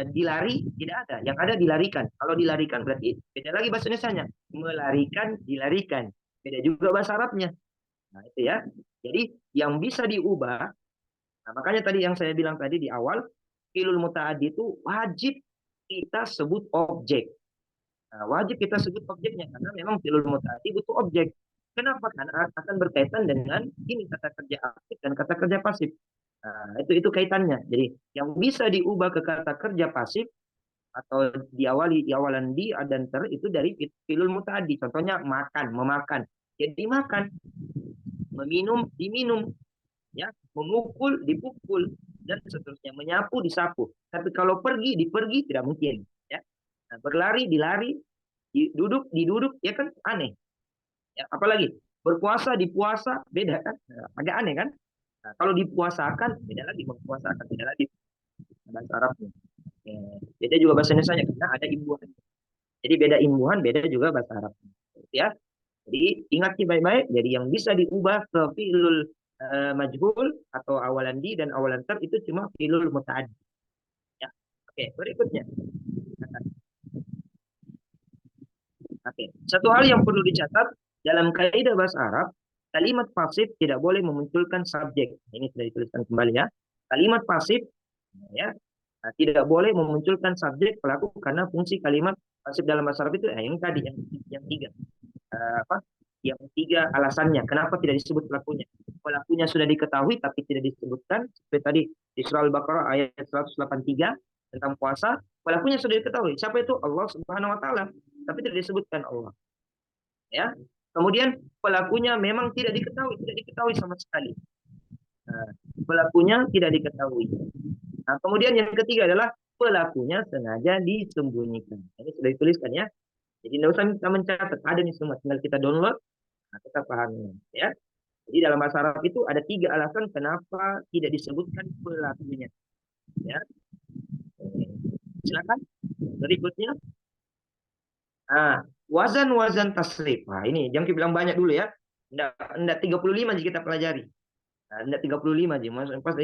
dilari? Tidak ada. Yang ada dilarikan. Kalau dilarikan berarti beda lagi bahasa Indonesianya. Melarikan, dilarikan. Beda juga bahasa Arabnya. Nah, itu ya. Jadi yang bisa diubah, nah, makanya tadi yang saya bilang tadi di awal, fi'il muta'addi itu wajib kita sebut objek. Nah, wajib kita sebut objeknya karena memang fi'il muta'addi butuh objek. Kenapa? Karena akan berkaitan dengan ini kata kerja aktif dan kata kerja pasif. Nah, itu kaitannya. Jadi yang bisa diubah ke kata kerja pasif atau diawali awalan di dan ter itu dari fi'il muta'addi. Contohnya makan, memakan. Jadi makan, meminum, diminum, ya, memukul, dipukul, dan seterusnya. Menyapu, disapu. Tapi kalau pergi, dipergi tidak mungkin. Ya. Nah, berlari, dilari, diduduk, ya kan aneh. Ya, apalagi berpuasa, dipuasa, beda kan? Nah, agak aneh kan? Nah, kalau dipuasakan, beda lagi. Mempuasakan, beda lagi. Bahasa Arabnya. Ya, beda juga bahasa Indonesia karena ada imbuhan. Jadi beda imbuhan, beda juga bahasa Arab. Ya. Jadi ingat baik-baik. Jadi yang bisa diubah ke fi'lul majhul atau awalan di dan awalan ter itu cuma fi'lul muta'addi. Ya. Oke, berikutnya. Oke, satu hal yang perlu dicatat dalam kaidah bahasa Arab, kalimat pasif tidak boleh memunculkan subjek. Ini sudah dituliskan kembali ya. Kalimat pasif ya tidak boleh memunculkan subjek pelaku karena fungsi kalimat pasif dalam bahasa Arab itu yang tadi yang tiga. Yang tiga alasannya kenapa tidak disebut pelakunya. Pelakunya sudah diketahui tapi tidak disebutkan. Seperti tadi di surah Al-Baqarah ayat 183 tentang puasa, pelakunya sudah diketahui. Siapa itu? Allah Subhanahu wa taala, tapi tidak disebutkan Allah. Ya. Kemudian pelakunya memang tidak diketahui sama sekali. Nah, pelakunya tidak diketahui. Nah, kemudian yang ketiga adalah pelakunya sengaja disembunyikan. Ini sudah dituliskan ya. Jadi tidak usah kita mencatat, ada nih semua, tinggal kita download, nah kita pahami ya. Jadi dalam bahasa Arab itu ada tiga alasan kenapa tidak disebutkan pelakunya. Ya. Silakan berikutnya. Wazan tasrif. Nah, ini jangan bilang banyak dulu ya. Enggak 35 jika kita pelajari. Nah, enggak 35 Ji. Maksudnya pas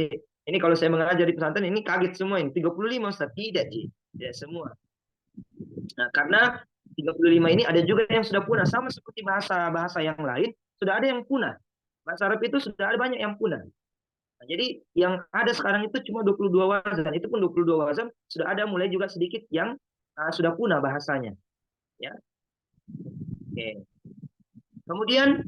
ini kalau saya mengajar di pesantren ini kaget semua ini 35 Ustaz. Tidak Ji. Tidak semua. Nah, karena 35 ini ada juga yang sudah punah sama seperti bahasa yang lain, sudah ada yang punah. Bahasa Arab itu sudah ada banyak yang punah. Nah, jadi yang ada sekarang itu cuma 22 wazan. Itu pun 22 wazan sudah ada mulai juga sedikit yang sudah punah bahasanya. Ya. Oke. Kemudian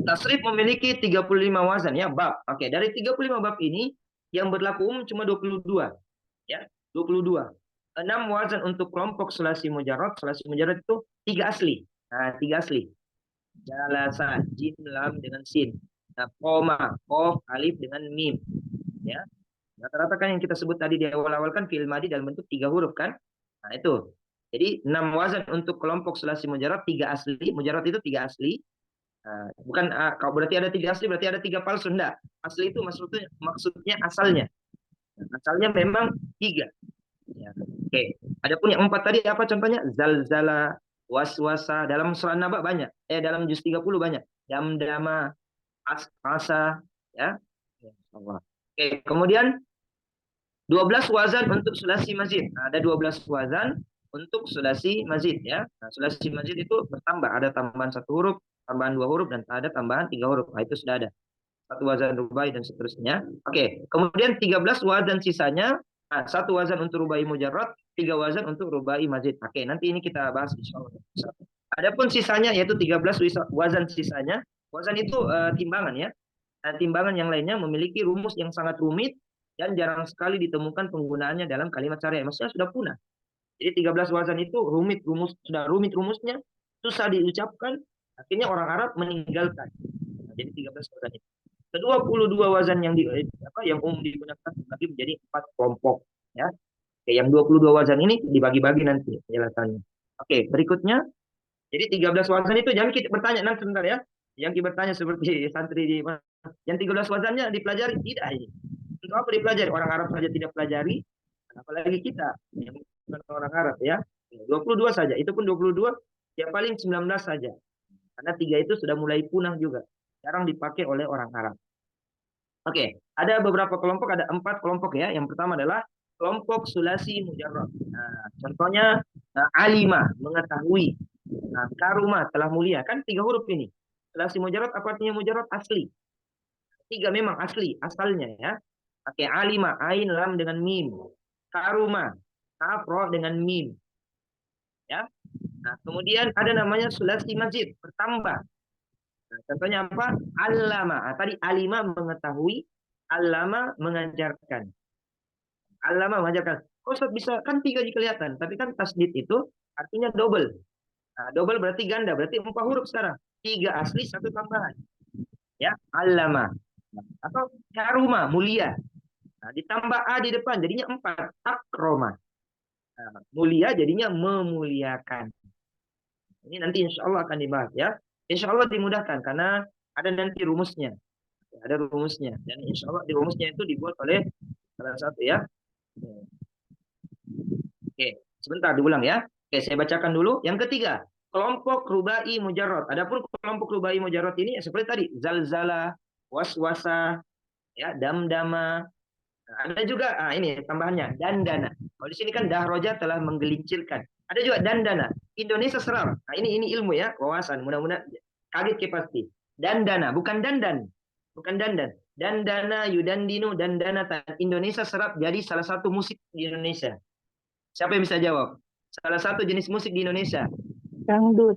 tasrif memiliki 35 wazan ya, bab. Oke, dari 35 bab ini yang berlaku umum cuma 22. Ya, 22. 6 wazan untuk kelompok sulasi mujarrad. Sulasi mujarrad itu 3 asli. Nah, 3 asli. Jalasa, jim, lam dengan sin. Nah, koma, kof, alif dengan mim. Ya. Rata-rata kan yang kita sebut tadi di awal-awal kan fi'il madhi dalam bentuk 3 huruf kan. Nah, itu. Jadi 6 wazan untuk kelompok sulasi mujarrad 3 asli. Mujarrad itu 3 asli. Bukan kalau berarti ada 3 asli berarti ada 3 palsu. Enggak. Asli itu maksudnya asalnya. Nah, asalnya memang 3. Ya. Oke. Adapun yang 4 tadi apa contohnya? Zalzala, waswasa. Dalam surah Naba banyak. Dalam juz 30 banyak. Damdama, asa, ya. Oke, kemudian 12 wazan untuk sulasi mazid. Nah, ada 12 wazan untuk sulasi mazid ya. Nah, sulasi mazid itu bertambah, ada tambahan 1 huruf, tambahan 2 huruf dan ada tambahan 3 huruf. Nah, itu sudah ada. satu wazan rubai dan seterusnya. Oke, kemudian 13 wazan sisanya, nah, satu wazan untuk rubai mujarrad, 3 wazan untuk rubai mazid. Oke, nanti ini kita bahas insyaallah. Adapun sisanya yaitu 13 wazan sisanya, wazan itu timbangan ya. Nah, timbangan yang lainnya memiliki rumus yang sangat rumit dan jarang sekali ditemukan penggunaannya dalam kalimat syariah. Maksudnya sudah punah. Jadi 13 wazan itu sudah rumit rumusnya, susah diucapkan, akhirnya orang Arab meninggalkan. Nah, jadi 13 wazan itu. Kedua 22 wazan yang umum digunakan dibagi menjadi 4 kelompok ya. Oke, yang 22 wazan ini dibagi-bagi nanti penjelasannya. Oke, berikutnya jadi 13 wazan itu jangan kita bertanya nanti sebentar ya. Yang kita bertanya seperti santri di yang 13 wazannya dipelajari tidak ini. Untuk apa dipelajari? Orang Arab saja tidak pelajari, apalagi kita yang bukan orang Arab ya. 22 saja, itu pun 22 ya paling 19 saja. Karena 3 itu sudah mulai punah juga. Jarang dipakai oleh orang Arab. Oke, ada beberapa kelompok, ada 4 kelompok ya. Yang pertama adalah kelompok sulasi mujarrad. Nah, contohnya alima, mengetahui. Nah, karuma, telah mulia. Kan 3 huruf ini. Sulasi mujarrad apa artinya mujarrad? Asli. 3 memang asli, asalnya ya. Oke, alima, ain, lam dengan mim. Karuma, kaf, ro dengan mim. Ya. Nah, kemudian ada namanya sulasi mazid, bertambah. Nah, contohnya apa? Allama. Nah, tadi alima mengetahui, allama mengajarkan. Allama mengajarkan. Kok bisa kan 3 kelihatan, tapi kan tasdid itu artinya double. Nah, double berarti ganda, berarti 4 huruf sekarang. 3 asli, 1 tambahan. Ya, allama. Atau karuma, mulia. Nah, ditambah a di depan jadinya 4, akroma. Nah, mulia jadinya memuliakan. Ini nanti insya Allah akan dibahas ya. Insya Allah dimudahkan karena ada nanti rumusnya. Ada rumusnya. Dan insya Allah di rumusnya itu dibuat oleh salah satu ya. Oke, sebentar diulang ya. Oke, saya bacakan dulu. Yang ketiga, kelompok rubai mujarrad. Adapun kelompok rubai mujarrad ini seperti tadi, zalzala, waswasa, ya, damdama. Nah, ada juga ini tambahannya dandana. Kalau di sini kan dahroja telah menggelincirkan. Ada juga dandana. Indonesia seram. Nah, ini ilmu ya, wawasan. Mudah-mudahan kaget ke pasti. Dandana, bukan dandan. Bukan dandan. Dandana, yudandinu, dandana. Indonesia serap jadi salah satu musik di Indonesia. Siapa yang bisa jawab? Salah satu jenis musik di Indonesia. Dangdut.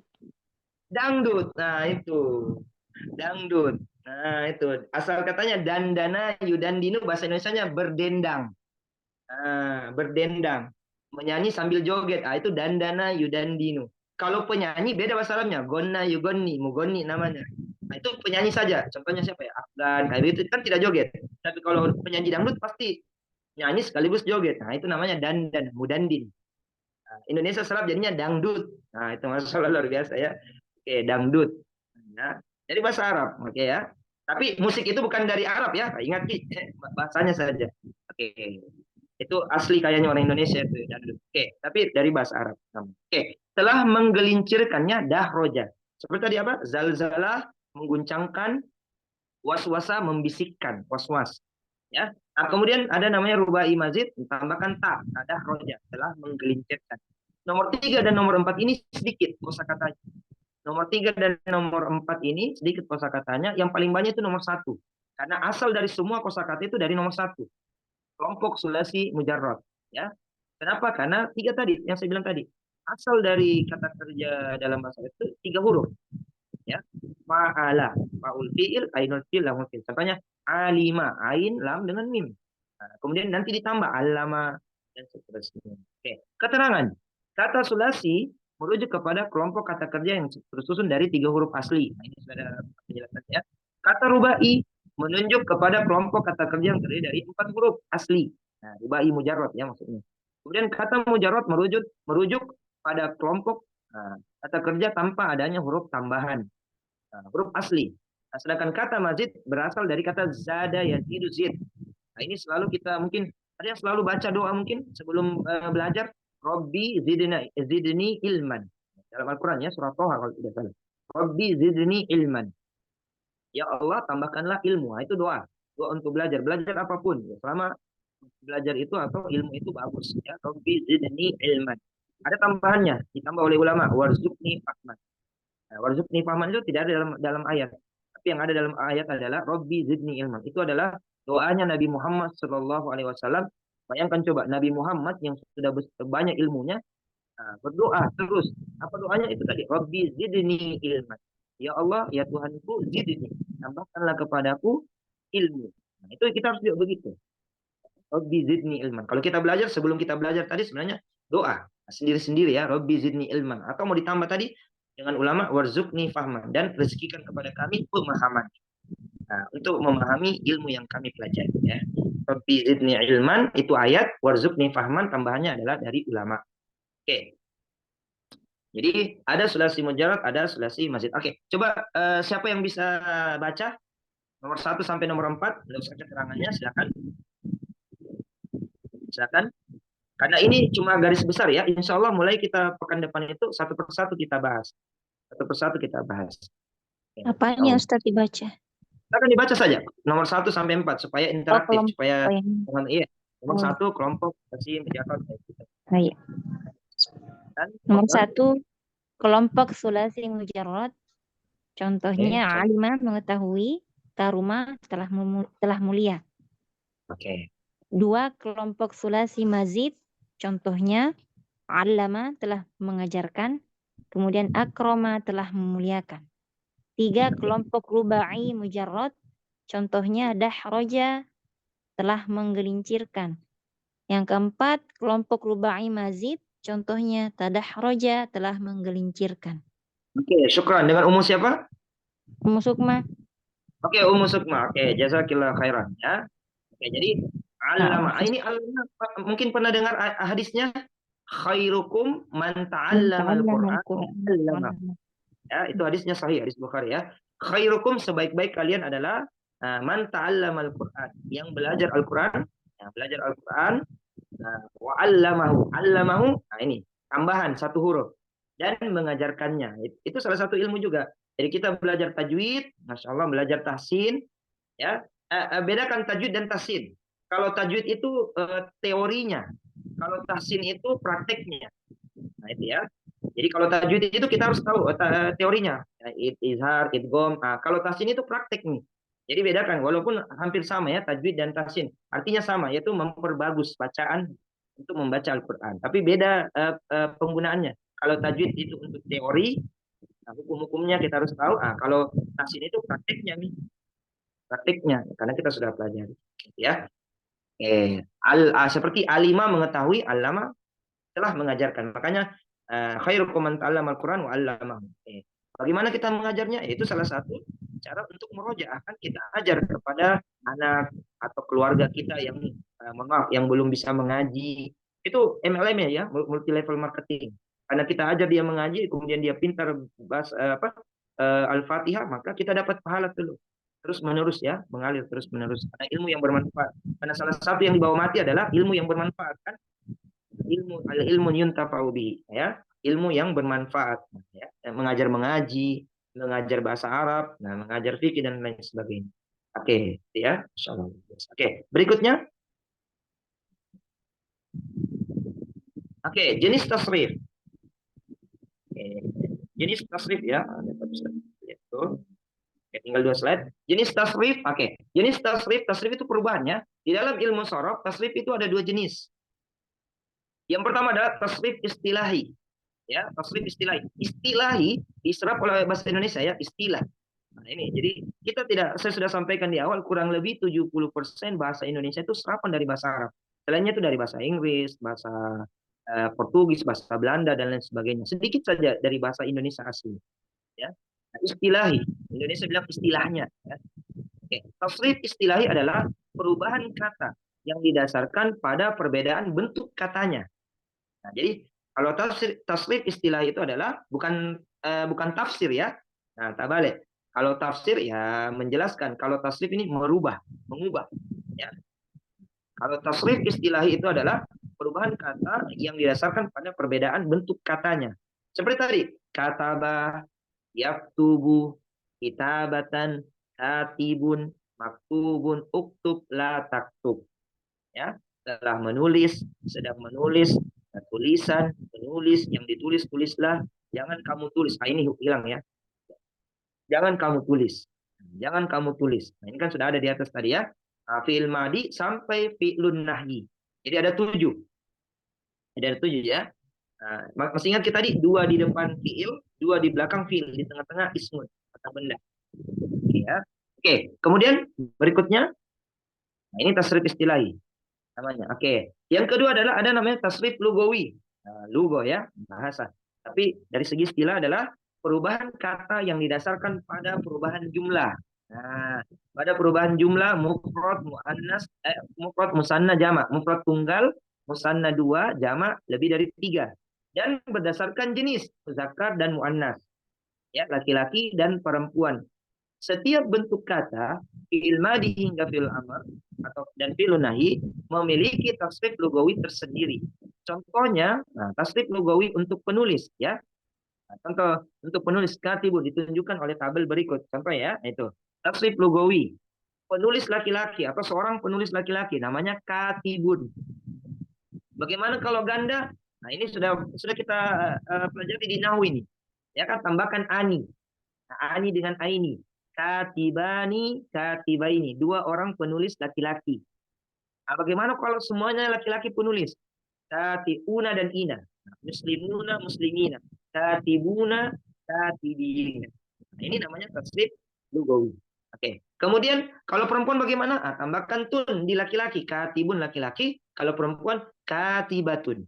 Dangdut. Nah, itu. Dangdut. Nah, itu. Asal katanya dandana, yudandinu, bahasa Indonesianya berdendang. Nah, berdendang. Menyanyi sambil joget. Ah, itu dandana, yudandinu. Kalau penyanyi beda bahasa Arabnya. Gonna, yugonni, mugonni namanya. Nah, itu penyanyi saja. Contohnya siapa ya? Afgan. Kayak itu kan tidak joget. Tapi kalau penyanyi dangdut pasti nyanyi sekaligus joget. Nah, itu namanya dandan, mudandin. Nah, Indonesia serap jadinya dangdut. Nah, itu masalah luar biasa ya. Oke, dangdut. Nah, jadi bahasa Arab. Oke ya. Tapi musik itu bukan dari Arab ya. Ingat bahasanya saja. Oke. Itu asli kayaknya orang Indonesia itu dangdut. Oke, tapi dari bahasa Arab. Oke. Telah menggelincirkannya dahroja. Seperti tadi apa? Zalzalah mengguncangkan, waswasa membisikkan, waswas. Ya. Nah, kemudian ada namanya rubai mazid, ditambahkan ta, ada roja, telah menggelincirkan. Nomor 3 dan nomor 4 ini sedikit kosakatanya. Nomor 3 dan nomor 4 ini sedikit kosakatanya, yang paling banyak itu nomor 1. Karena asal dari semua kosakata itu dari nomor 1. Kelompok sulasi mujarrad. Ya. Kenapa? Karena 3 tadi, yang saya bilang tadi. Asal dari kata kerja dalam bahasa itu 3 huruf. Ya. Fa'ala, fa'ul fi'il, ainul fi'il, lamul fi'il. Contohnya alima, ain, lam dengan mim. Nah, kemudian nanti ditambah alama dan seterusnya. Oke, keterangan. Kata sulasi merujuk kepada kelompok kata kerja yang tersusun dari 3 huruf asli. Nah, ini sudah ada penjelasannya. Kata rubai menunjuk kepada kelompok kata kerja yang terdiri dari 4 huruf asli. Nah, rubai mujarrad ya maksudnya. Kemudian kata mujarrad merujuk pada kelompok kata kerja tanpa adanya huruf tambahan. Nah, huruf asli. Nah, sedangkan kata mazid berasal dari kata zada yazidu zid. Nah, ini selalu kita mungkin ada yang selalu baca doa mungkin sebelum belajar. Robbi zidni ilman. Dalam Al-Quran ya, surah Toha kalau tidak salah. Robbi zidni ilman. Ya Allah, tambahkanlah ilmu. Nah, itu doa. Doa untuk belajar. Belajar apapun. Ya, selama belajar itu atau ilmu itu bagus. Ya, Robbi zidni ilman. Ada tambahannya. Ditambah oleh ulama. Warzuqni fahman. Nah, warzuqni fahman itu tidak ada dalam ayat. Tapi yang ada dalam ayat adalah Rabbi zidni ilman. Itu adalah doanya Nabi Muhammad Shallallahu Alaihi Wasallam. Bayangkan coba Nabi Muhammad yang sudah banyak ilmunya, berdoa terus. Apa doanya itu tadi? Rabbi zidni ilman. Ya Allah, ya Tuhanku, zidni. Tambahkanlah kepadaku ilmu. Nah, itu kita harus juga begitu. Rabbi zidni ilman. Kalau kita belajar, sebelum kita belajar tadi sebenarnya doa sendiri-sendiri ya. Rabbi zidni ilman. Atau mau ditambah tadi dengan ulama warzuqni fahman, dan rezekikan kepada kami pemahaman. Nah, untuk memahami ilmu yang kami pelajari ya. Rabbi zidni ilman itu ayat, warzuqni fahman tambahannya adalah dari ulama. Oke. Jadi ada sulasi mujarrad, ada sulasi mazid. Oke, coba siapa yang bisa baca nomor 1 sampai nomor 4? Tidak usah keterangannya, silakan. Silakan. Karena ini cuma garis besar ya. Insya Allah mulai kita pekan depan itu satu persatu kita bahas. Satu persatu kita bahas. Apanya Ustaz dibaca? Akan dibaca saja nomor 1 sampai 4 supaya interaktif, kelompok supaya yang... iya. Nomor 1 kelompok kasih menjawab. Iya. Nomor 1 kelompok sulasi mujarrad. Contohnya alima mengetahui, karuma telah mulia. Oke. 2 kelompok sulasi mazid. Contohnya allama telah mengajarkan, kemudian akroma telah memuliakan. 3 kelompok rubai mujarrad. Contohnya dahroja telah menggelincirkan. Yang keempat kelompok rubai mazid. Contohnya tadahroja telah menggelincirkan. Oke, syukran. Dengan Ummu siapa? Ummu Sukma. Oke, Ummu Sukma. Oke, jazakillah khairan ya. Oke, jadi allama. Ini allama mungkin pernah dengar hadisnya, khairukum man ta'allama al-Qur'an. Ya, itu hadisnya sahih, hadis Bukhari ya. Khairukum, sebaik-baik kalian adalah man ta'allama al-Qur'an, yang belajar Al-Qur'an, belajar Al-Qur'an, wa 'allamahu. 'Allamahu, nah ini tambahan satu huruf, dan mengajarkannya. Itu salah satu ilmu juga. Jadi kita belajar tajwid, Masya Allah, belajar tahsin ya. Bedakan tajwid dan tahsin. Kalau tajwid itu teorinya, kalau tahsin itu prakteknya. Nah itu ya. Jadi kalau tajwid itu kita harus tahu teorinya, izhar, idgham. Kalau tahsin itu praktek nih. Jadi bedakan, walaupun hampir sama ya tajwid dan tahsin. Artinya sama, yaitu memperbagus bacaan untuk membaca Al-Qur'an. Tapi beda penggunaannya. Kalau tajwid itu untuk teori, hukum-hukumnya kita harus tahu. Kalau tahsin itu prakteknya nih. Prakteknya, karena kita sudah pelajari. Ya. Seperti alima mengetahui, allama telah mengajarkan. Makanya khairukum man ta'allama al-Qur'an wa 'allamahu. Bagaimana kita mengajarnya? Itu salah satu cara untuk merojaah. Akan kita ajar kepada anak atau keluarga kita yang yang belum bisa mengaji. Itu MLM ya, multi level marketing. Karena kita ajar dia mengaji, kemudian dia pintar bahasa Al-Fatihah, maka kita dapat pahala dulu. Terus menerus ya, mengalir terus menerus. Karena ilmu yang bermanfaat. Karena salah satu yang dibawa mati adalah ilmu yang bermanfaat kan? Ilmu yuntafa'u bihi ya, ilmu yang bermanfaat ya, mengajar mengaji, mengajar bahasa Arab, mengajar fikih dan lain sebagainya. Oke, ya, insyaallah. Oke, berikutnya. Oke, jenis tasrif. Oke, jenis tasrif ya. Oke, tinggal 2 slide. Jenis tasrif, oke. Jenis tasrif itu perubahannya. Di dalam ilmu sorof, tasrif itu ada 2 jenis. Yang pertama adalah tasrif istilahi. Ya, tasrif istilahi. Istilahi diserap oleh bahasa Indonesia ya, istilah. Nah, ini jadi saya sudah sampaikan di awal, kurang lebih 70% bahasa Indonesia itu serapan dari bahasa Arab. Selainnya itu dari bahasa Inggris, bahasa Portugis, bahasa Belanda dan lain sebagainya. Sedikit saja dari bahasa Indonesia asli. Ya. Nah, istilahi. Indonesia bilang istilahnya ya. Oke, tasrif istilahi adalah perubahan kata yang didasarkan pada perbedaan bentuk katanya. Nah, jadi kalau tasrif istilah itu adalah bukan tafsir ya. Nah, tak balik. Kalau tafsir ya menjelaskan. Kalau tasrif ini mengubah. Ya. Kalau tasrif istilahi itu adalah perubahan kata yang didasarkan pada perbedaan bentuk katanya. Seperti tadi, kataba, yaktubu, kitabatan, katibun, maktubun, uktub, la taktub. Ya, telah menulis, sedang menulis, tulisan, menulis, yang ditulis tulislah, jangan kamu tulis. Ini hilang ya. Jangan kamu tulis. Jangan kamu tulis. Nah, ini kan sudah ada di atas tadi ya. Fi'il madi sampai fi'lun nahyi. Jadi ada 7. Jadi ada 7 ya. Masih ingat kita tadi 2 di depan fi'il, 2 di belakang fi'il, di tengah-tengah ismun, kata benda. Ya. Oke, kemudian berikutnya, nah ini tasrif istilahi namanya. Oke, yang kedua adalah ada namanya tasrif lugawi. Lugo ya, bahasa. Tapi dari segi istilah adalah perubahan kata yang didasarkan pada perubahan jumlah. Nah, pada perubahan jumlah mufrad, muannas, mufrad musanna jamak, mufrad tunggal, musanna 2, jamak lebih dari 3. Dan berdasarkan jenis muzakkar dan muannas. Ya, laki-laki dan perempuan. Setiap bentuk kata fi'il madi hingga fi'il amr atau dan fi'il nahi memiliki tasrif lugawi tersendiri. Contohnya, tasrif lugawi untuk penulis ya. Nah, contoh untuk penulis katibun ditunjukkan oleh tabel berikut. Contoh ya, itu tasrif lugawi. Penulis laki-laki atau seorang penulis laki-laki namanya katibun. Bagaimana kalau ganda? Nah, ini sudah kita pelajari di nahwu ini. Ya kan, tambahkan ani. Nah, ani dengan aini. Katibani, katibaini. 2 orang penulis laki-laki. Nah, bagaimana kalau semuanya laki-laki penulis? Katiuna dan ina. Nah, muslimuna, muslimina. Katibuna, katibina. Nah, ini namanya tasrif lugawi. Oke. Kemudian kalau perempuan bagaimana? Tambahkan tun di laki-laki. Katibun laki-laki. Kalau perempuan katibatun.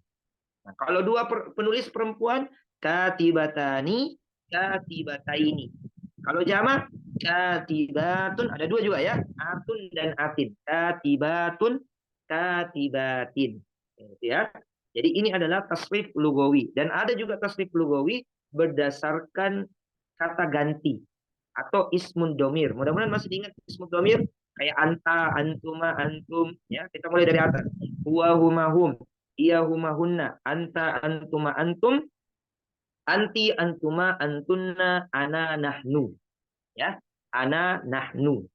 Nah, kalau 2 penulis perempuan katibatani, katibataini. Kalau jamak katibatun ada 2 juga ya, atun dan atin. Katibatun, katibatin. Ya. Jadi ini adalah tasrif lugawi dan ada juga tasrif lugawi berdasarkan kata ganti atau ismun domir. Mudah-mudahan masih diingat ismun domir kayak anta, antuma, antum ya. Kita mulai dari atas. Huwa huma hum, iya huma hunna, anta, antuma, antum, anti, antuma, antunna, ana, nahnu. Ya, ana, nahnu.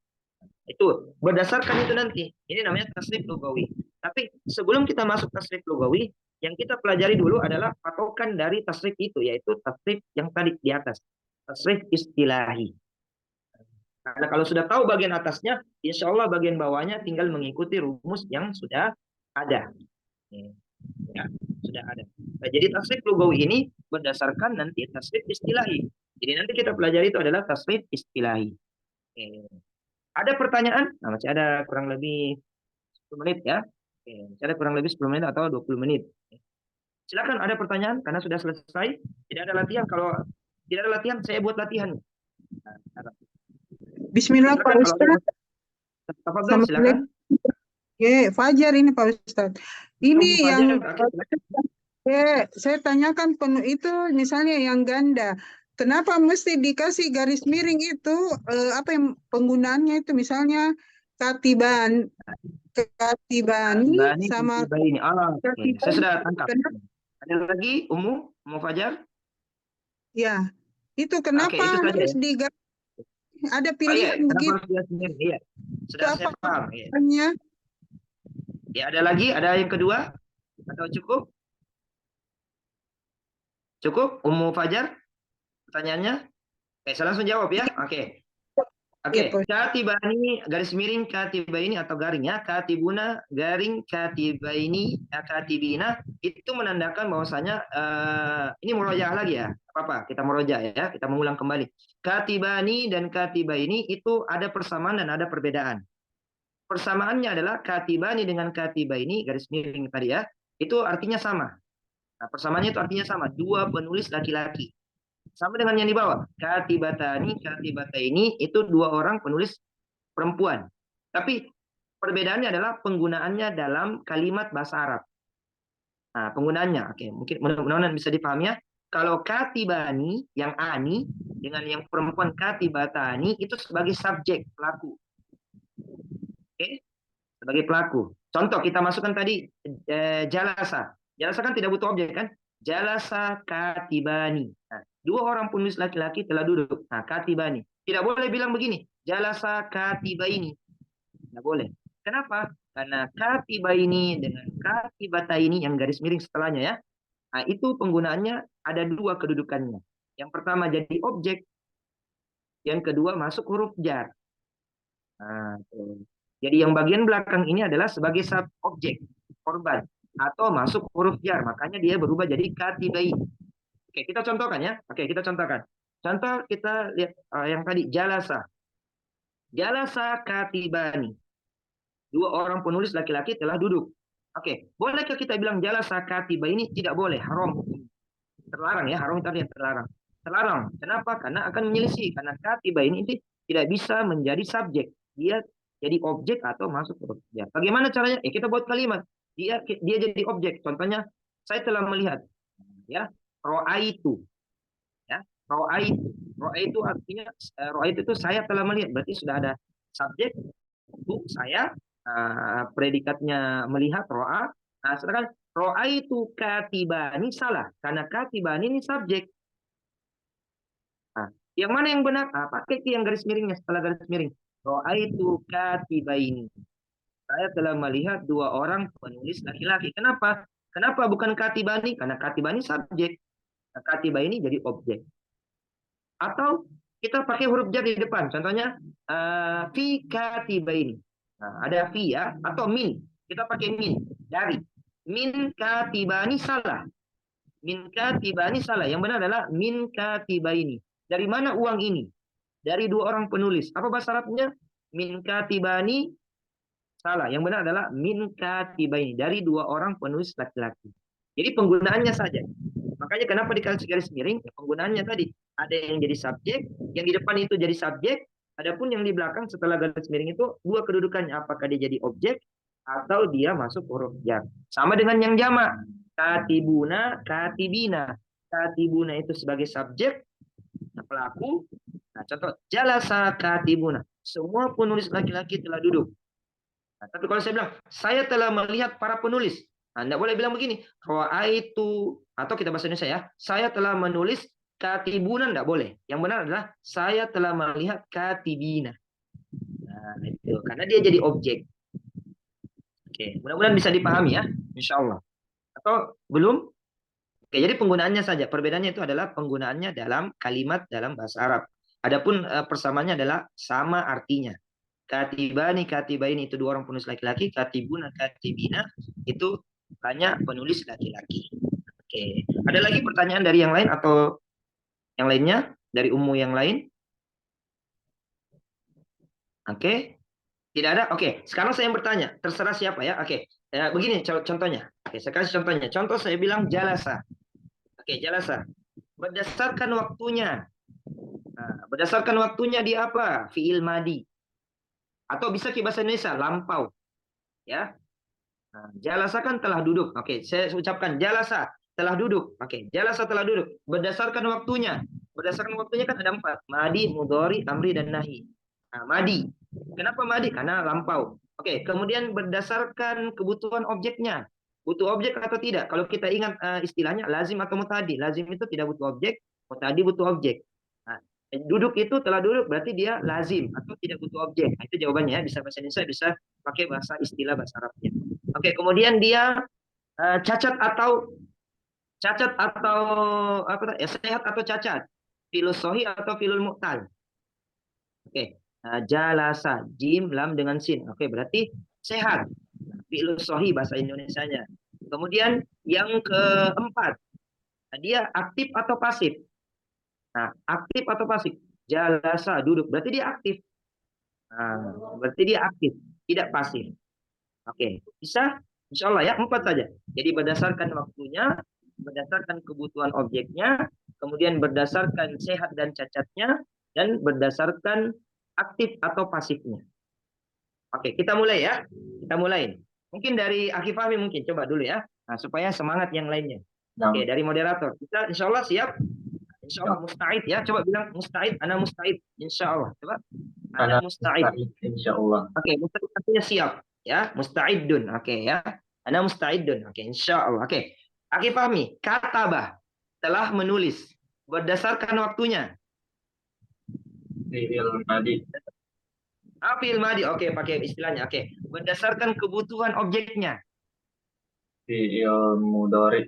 Itu berdasarkan itu nanti. Ini namanya tasrif lugawi. Tapi sebelum kita masuk tasrif lugawi, yang kita pelajari dulu adalah patokan dari tasrif itu, yaitu tasrif yang tadi di atas. Tasrif istilahi. Karena kalau sudah tahu bagian atasnya, insya Allah bagian bawahnya tinggal mengikuti rumus yang sudah ada. Ya, sudah ada. Nah, jadi tasrif lugawi ini berdasarkan nanti tasrif istilahi. Jadi nanti kita pelajari itu adalah tasrif istilahi. Ada pertanyaan? Nah, masih ada kurang lebih 10 menit ya. Masih ada kurang lebih 10 menit atau 20 menit. Silakan ada pertanyaan karena sudah selesai. Tidak ada latihan. Kalau tidak ada latihan, saya buat latihan. Nah, Bismillah Pak Ustadz. Tafadhol, silakan. Fajar ini Pak Ustadz. Ini yang Fajar. saya tanyakan penuh itu misalnya yang ganda. Kenapa mesti dikasih garis miring itu? Apa yang penggunaannya itu misalnya katibani sama katibani. Saya sudah tangkap. Kenapa? Ada lagi Ummu Fajar? Ya, itu kenapa itu saja, harus digaris? Ada pilihan begitu. Iya. Sudah saya paham. Iya. Ya, ada lagi? Ada yang kedua? Atau cukup? Cukup, Ummu Fajar? Pertanyaannya? Oke, saya langsung jawab ya. Oke. Katibani, garis miring katibaini atau garing ya. Katibuna, garing katibaini, katibina. Itu menandakan bahwasanya ini murojaah lagi ya. Apa-apa, kita murojaah ya. Kita mengulang kembali. Katibani dan katibaini itu ada persamaan dan ada perbedaan. Persamaannya adalah katibani dengan katibaini, garis miring tadi ya. Itu artinya sama. Nah, persamaannya itu artinya sama. 2 penulis laki-laki. Sama dengan yang di bawah. Katibatani, katibataini itu 2 orang penulis perempuan. Tapi perbedaannya adalah penggunaannya dalam kalimat bahasa Arab. Nah, penggunaannya, oke, mungkin mudah-mudahan bisa dipahami ya. Kalau katibani, yang ani, dengan yang perempuan katibatani, itu sebagai subjek, pelaku. Oke, sebagai pelaku. Contoh, kita masukkan tadi jalasa. Jalasa kan tidak butuh objek kan? Jalasa katibani. Nah, 2 orang penulis laki-laki telah duduk. Nah, katibani. Tidak boleh bilang begini, jalasa katibaini. Tidak boleh. Kenapa? Karena katibaini dengan katibataini yang garis miring setelahnya ya. Nah, itu penggunaannya ada 2 kedudukannya. Yang pertama jadi objek. yang kedua masuk huruf jar. Nah, tuh. Jadi yang bagian belakang ini adalah sebagai objek korban atau masuk huruf jar, makanya dia berubah jadi katibain. Oke, kita contohkan ya. Oke, kita contohkan. Contoh kita lihat yang tadi jalasa. Jalasa katibani. Dua orang penulis laki-laki telah duduk. Oke, bolehkah kita bilang jalasa katibaini? Tidak boleh, haram. Terlarang ya, haram itu artinya terlarang. Terlarang. Kenapa? Karena akan menyelisih. Karena katibaini itu tidak bisa menjadi subjek. Dia jadi objek atau masuk huruf jar. Bagaimana caranya? Kita buat kalimat. Dia jadi objek. Contohnya, saya telah melihat. Ya, ro'aitu. Ya, ro'aitu artinya ro'aitu itu saya telah melihat, berarti sudah ada subjek itu saya, predikatnya melihat ro'a. Nah, sedangkan ro'aitu katibani salah karena katibani ini subjek. Nah, yang mana yang benar? Pakai yang garis miringnya setelah garis miring. Ro'aitu katibaini. Saya telah melihat dua orang penulis laki-laki. Kenapa? Kenapa bukan katibani? Karena katibani subjek. Katiba ini jadi objek. Atau kita pakai huruf jar di depan. Contohnya fi katiba ini. Nah, ada fi ya atau min. Kita pakai min dari. Min katibani salah. Min katibani salah. Yang benar adalah min katiba ini. Dari mana uang ini? Dari dua orang penulis. Apa bahasa Arabnya? Min katibani salah. Yang benar adalah min katiba ini. Dari dua orang penulis laki-laki. Jadi penggunaannya saja. Makanya kenapa dikasih garis miring? Penggunaannya tadi. Ada yang jadi subjek, yang di depan itu jadi subjek, adapun yang di belakang setelah garis miring itu dua kedudukannya. Apakah dia jadi objek atau dia masuk huruf jar. Sama dengan yang jamak. Katibuna, katibina. Katibuna itu sebagai subjek, pelaku. Nah, contoh, jalasa katibuna. Semua penulis laki-laki telah duduk. Nah, tapi kalau saya bilang, saya telah melihat para penulis. Anda boleh bilang begini, ro'aitu, atau kita bahasa Indonesia ya, saya telah menulis katibunan, tidak boleh. Yang benar adalah saya telah melihat katibina. Nah, itu karena dia jadi objek. Oke, mudah-mudahan bisa dipahami ya, insya Allah. Atau belum? Oke, jadi penggunaannya saja. Perbedaannya itu adalah penggunaannya dalam kalimat dalam bahasa Arab. Adapun persamaannya adalah sama artinya. Katibani, katibaini itu dua orang penulis laki-laki. Katibuna, katibina itu hanya penulis laki-laki. Oke, ada lagi pertanyaan dari yang lain atau yang lainnya dari umum yang lain? Oke, tidak ada. Oke, sekarang saya yang bertanya. Terserah siapa ya. Oke, begini contohnya. Oke, saya kasih contohnya. Contoh saya bilang jalasa. Oke, jalasa. Berdasarkan waktunya. Nah, berdasarkan waktunya di apa? Fi'il madi. Atau bisa ke bahasa Indonesia lampau. Ya. Nah, jalasa kan telah duduk. Oke, saya ucapkan jalasa telah duduk. Oke, jalasa telah duduk. Berdasarkan waktunya. Berdasarkan waktunya kan ada 4. Madi, mudhari, amri, dan nahi. Nah, madi. Kenapa madi? Karena lampau. Oke, kemudian berdasarkan kebutuhan objeknya. Butuh objek atau tidak? Kalau kita ingat istilahnya lazim atau mutadi. Lazim itu tidak butuh objek, mutadi butuh objek. Nah, duduk itu telah duduk berarti dia lazim atau tidak butuh objek. Nah, itu jawabannya ya. Bisa bahasa Indonesia, bisa pakai bahasa istilah bahasa Arabnya. Oke, kemudian dia cacat atau apa ya, sehat atau cacat, filus sohi atau filul mu'tal. Oke, jalasa jim lam dengan sin. Oke, berarti sehat, filus sohi bahasa Indonesianya. Kemudian yang keempat, dia aktif atau pasif. Nah, aktif atau pasif, jalasa duduk berarti dia aktif. Nah, berarti dia aktif, tidak pasif. Oke, bisa? Insya Allah ya, 4 saja. Jadi berdasarkan waktunya, berdasarkan kebutuhan objeknya, kemudian berdasarkan sehat dan cacatnya, dan berdasarkan aktif atau pasifnya. Oke, kita mulai ya. Kita mulai. Mungkin dari Akhi Fahmi mungkin, coba dulu ya. Nah, supaya semangat yang lainnya. Oke, dari moderator. Kita insya Allah siap? Insya Allah musta'id ya. Coba bilang musta'id, ana musta'id. Insya Allah. Coba. Ana musta'id. Insya Allah. Oke, musta'id artinya siap. Ya, musta'idun. Oke ya. Ana musta'idun. Oke, insya Allah. Oke. Akhi Fahmi, katabah telah menulis berdasarkan waktunya. Fi'il madi. Fi'il madi. Oke, pakai istilahnya. Oke. Berdasarkan kebutuhan objeknya. Fi'il mudhari.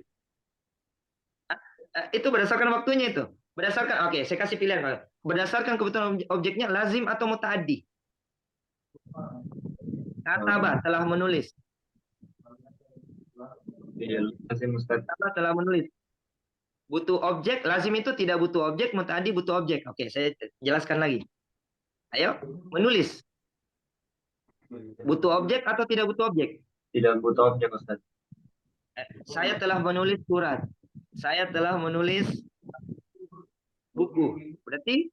Itu berdasarkan waktunya itu. Berdasarkan, oke, saya kasih pilihan. Berdasarkan kebutuhan objeknya lazim atau mutaaddi? Kataba telah menulis. Lazim Ustaz. Kataba telah menulis. Butuh objek, lazim itu tidak butuh objek, mutaaddi butuh objek. Oke, saya jelaskan lagi. Ayo, menulis. Butuh objek atau tidak butuh objek? Tidak butuh objek Ustaz. Saya telah menulis surat. Saya telah menulis buku. Berarti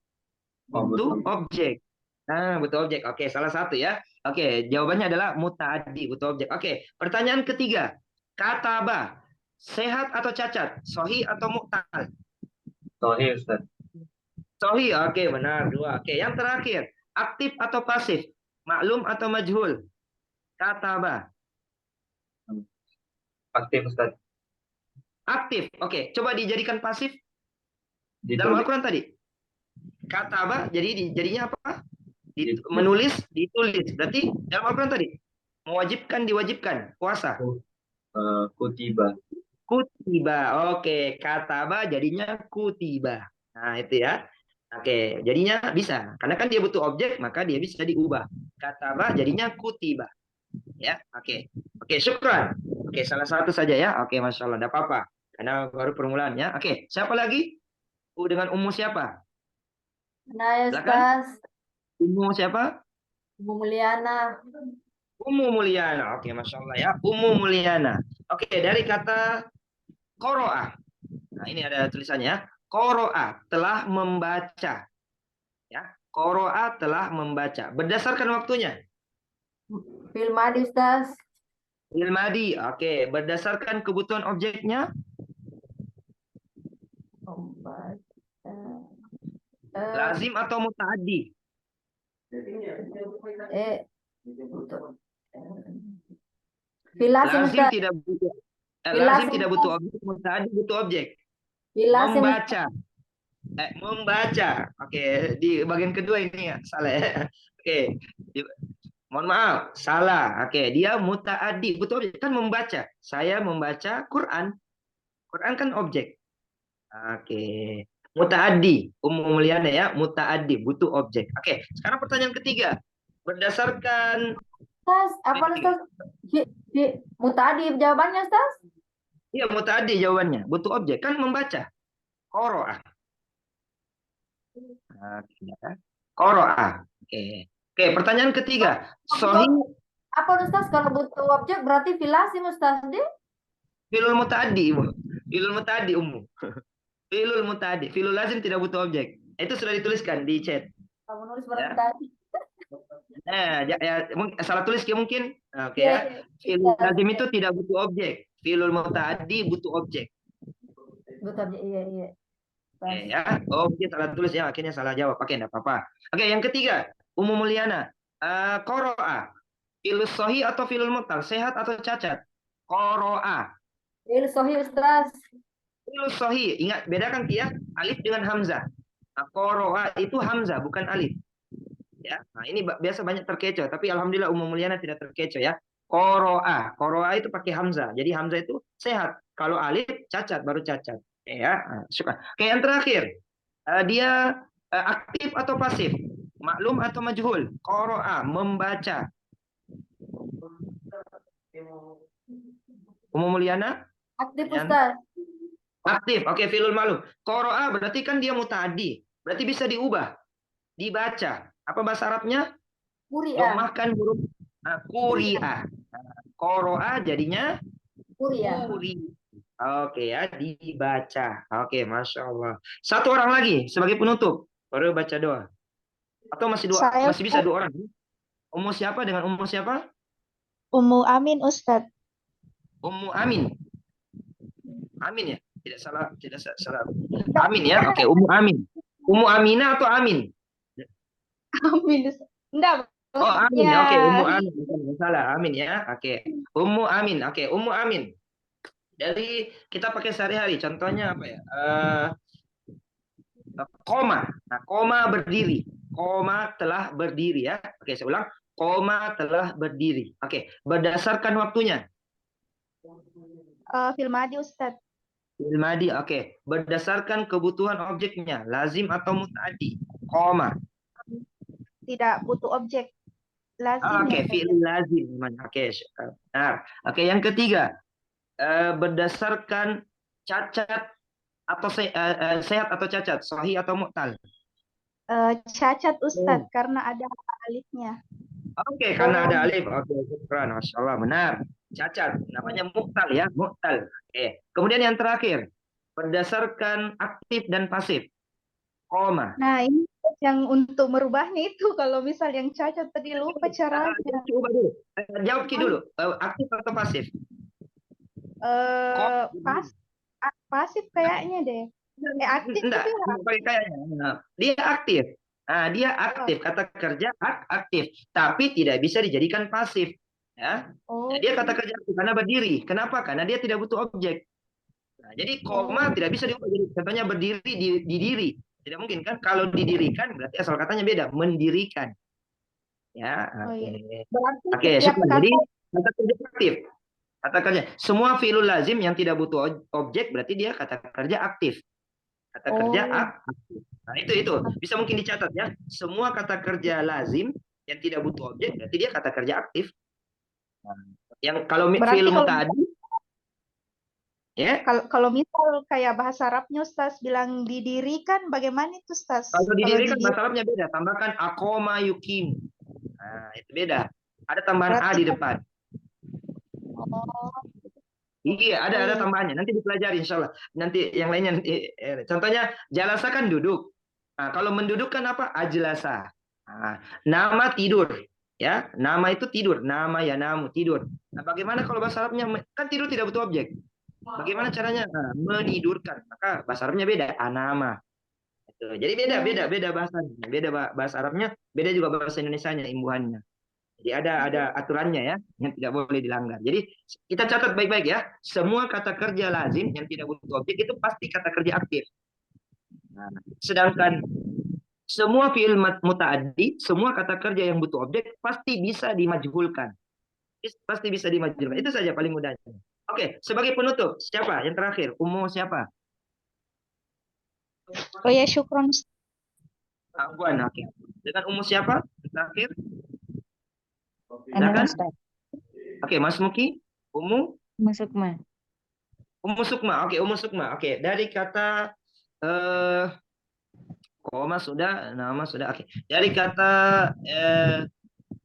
butuh objek. Nah, butuh objek. Oke, salah satu ya. Oke, jawabannya adalah mutaaddi, butuh objek. Oke, pertanyaan ketiga. Kataba, sehat atau cacat? Sahih atau mu'tal? Sahih Ustaz. Sahih, oke, benar. Dua. Oke, yang terakhir. Aktif atau pasif? Maklum atau majhul? Kataba. Aktif Ustaz. Aktif. Oke, coba dijadikan pasif. Dalam Ditulis. Al-Quran tadi. Kataba, jadinya apa? Menulis, ditulis. Berarti dalam Al-Quran tadi. Mewajibkan, diwajibkan. Puasa. Kutiba. Kutiba. Oke, kataba jadinya kutiba. Nah, itu ya. Oke, jadinya bisa. Karena kan dia butuh objek, maka dia bisa diubah. Kataba jadinya kutiba. Ya, oke. Oke, syukran. Oke, salah satu saja ya. Oke, Masya Allah. Tidak apa-apa. Karena baru permulaan ya. Oke, siapa lagi? Dengan Ummu siapa? Nah, Silakan. Ustaz. Ummu siapa? Ummu Mulyana. Ummu Mulyana. Oke, Masya Allah ya. Ummu Mulyana. Oke, dari kata qoro'ah. Nah, ini ada tulisannya. Qoro'ah, telah membaca. Ya, qoro'ah telah membaca. Berdasarkan waktunya. Fil madi, Ustaz. Fil madi. Oke, berdasarkan kebutuhan objeknya. Lazim atau mutaaddi? Fil lazim, Lazim Ustaz. tidak butuh. Fil Lazim lazim, tidak Ustaz. butuh objek, mutaaddi butuh objek. Fil lazim, Membaca. Membaca. Oke, di bagian kedua ini ya, salah ya. Oke. Mohon maaf, salah. Oke, dia mutaaddi, butuh objek. Kan membaca. Saya membaca Quran. Quran kan objek. Oke. Mutaaddi, Ummu Mulyana ya, mutaaddi, butuh objek. Oke, sekarang pertanyaan ketiga. Berdasarkan Ustaz, apa Ustaz? Mutadi jawabannya, Ustaz? iya, mutaaddi jawabannya, butuh objek. Kan membaca. Qoro'ah. Qoro'ah. Oke. Oke, pertanyaan ketiga. Sahih Apa Ustaz kalau butuh objek berarti fil lazim, Ustaz? filul mutaaddi, Ibu. Filul mutaaddi, Ummu. Filul mutaaddi. Filul lazim tidak butuh objek. Itu sudah dituliskan di chat. Kamu nulis Ya. tadi. Salah tulis ya mungkin. Oke ya. Filul lazim itu tidak butuh objek. Filul mutaaddi butuh objek. Butuh objek, iya. Oke ya. Oh, mungkin salah tulis ya, akhirnya salah jawab. Oke, enggak apa-apa. Oke, yang ketiga, Ummu Mulyana. Qoro'ah. Filus sahih atau filul mu'tal? Sehat atau cacat? Qoro'ah. Fil sahih, Ustaz. Filus sahih. Ingat, bedakan ya, alif dengan hamzah. Nah, qoro'ah itu hamzah, bukan alif. Ya. Nah, ini biasa banyak terkecoh, tapi alhamdulillah Ummu Mulyana tidak terkecoh ya. Qoro'ah. Qoro'ah itu pakai hamzah. Jadi hamzah itu sehat. Kalau alif cacat, baru cacat. Ya, syukur. Oke, yang terakhir. Dia aktif atau pasif? Maklum atau majhul? Qoro'ah, membaca. Ummu Mulyana? Aktif, Ustaz. Aktif. Oke, filul maklum. Qoro'ah berarti kan dia mutaaddi. Berarti bisa diubah. Dibaca. Apa bahasa Arabnya? Quri'ah. Domahkan huruf quri'ah. Qoro'ah jadinya Quri'ah. Oke ya, dibaca. Oke, Masya Allah. Satu orang lagi sebagai penutup. Baru baca doa. Atau masih masih bisa dua orang? Ummu siapa dengan Ummu siapa? Ummu Amin, Ustadz. Ummu Amin. Amin ya? Tidak salah. Amin ya? Oke, Ummu Amin. Ummu Aminah atau Amin? Amin. Enggak. Oh, Amin. Oke, Ummu Amin. Bukan salah. Amin ya. Oke. Ummu Amin. Oke, Ummu Amin. Dari kita pakai sehari-hari, contohnya apa ya? Koma. Nah, koma berdiri. Koma telah berdiri ya. Oke, saya ulang. Koma telah berdiri. Oke, berdasarkan waktunya. Fil madi, Ustadz. Fi'il madi, oke. Berdasarkan kebutuhan objeknya, lazim atau muta'addi? Koma. Tidak butuh objek. Lazim Oke, ya fi'il saja. lazim namanya. Oke, benar. Oke, yang ketiga, berdasarkan cacat atau sehat atau cacat, sahih atau mu'tal? Cacat Ustadz karena ada alifnya. Oke, karena ada alif. Oke, syukran. Masya Allah, benar. Cacat, namanya mu'tal ya, mu'tal. Oke. Kemudian yang terakhir, berdasarkan aktif dan pasif. Koma. Nah, ini yang untuk merubahnya itu kalau misal yang cacat tadi lupa caranya. Coba dulu. Jawab Ki dulu. Aktif atau pasif? Pasif kayaknya deh. Aktif Enggak, tapi kayaknya. Nah, dia aktif. Nah, dia aktif. Kata kerja aktif, tapi tidak bisa dijadikan pasif. Ya. Nah, dia kata kerja aktif karena berdiri. Kenapa? Karena dia tidak butuh objek. Nah, jadi koma tidak bisa diubah. Jadi contohnya berdiri di diri. Tidak mungkin kan? Kalau didirikan berarti asal katanya beda, mendirikan. Ya, oke. Oke, jadi kata kerja aktif. Kata kerja. Semua fi'lul lazim yang tidak butuh objek berarti dia kata kerja aktif. Kata kerja aktif. Nah, itu bisa mungkin dicatat ya. Semua kata kerja lazim yang tidak butuh objek berarti dia kata kerja aktif. Nah, yang kalau fi'il muta'addi ya. Kalau misal kayak bahasa Arabnya Ustaz bilang didirikan, bagaimana itu Ustaz? Kalau didirikan bahasa Arabnya beda, tambahkan aqama yuqim. Nah, itu beda. Ada tambahan a di depan. Iya, ada tambahannya. Nanti dipelajari insya Allah. Nanti yang lainnya nanti, contohnya jalasa kan duduk. Nah, kalau mendudukkan apa? Ajlasa. Nah, nama tidur. Ya, nama itu tidur. Nama ya namu tidur. Nah, bagaimana kalau bahasa Arabnya kan tidur tidak butuh objek. Bagaimana caranya? Nah, menidurkan. Maka bahasa Arabnya beda. Anama. Jadi beda bahasanya. Beda bahasa Arabnya, beda juga bahasa Indonesianya, imbuhannya. Jadi ada aturannya ya, yang tidak boleh dilanggar. Jadi kita catat baik-baik ya. Semua kata kerja lazim yang tidak butuh objek itu pasti kata kerja aktif. Nah, sedangkan semua fi'il muta'addi, semua kata kerja yang butuh objek pasti bisa dimajhulkan. Pasti bisa dimajhulkan. Itu saja paling mudahnya. Oke, sebagai penutup, siapa? Yang terakhir, Ummu siapa? Oh ya, syukron. Afwan, oke. Dengan Ummu siapa? Yang terakhir? Ana Silakan. Oke, Mas Muki, Ummu Sukma. Ummu Sukma. Oke, Ummu Sukma. Oke, dari kata koma sudah, nama sudah. Oke. Dari kata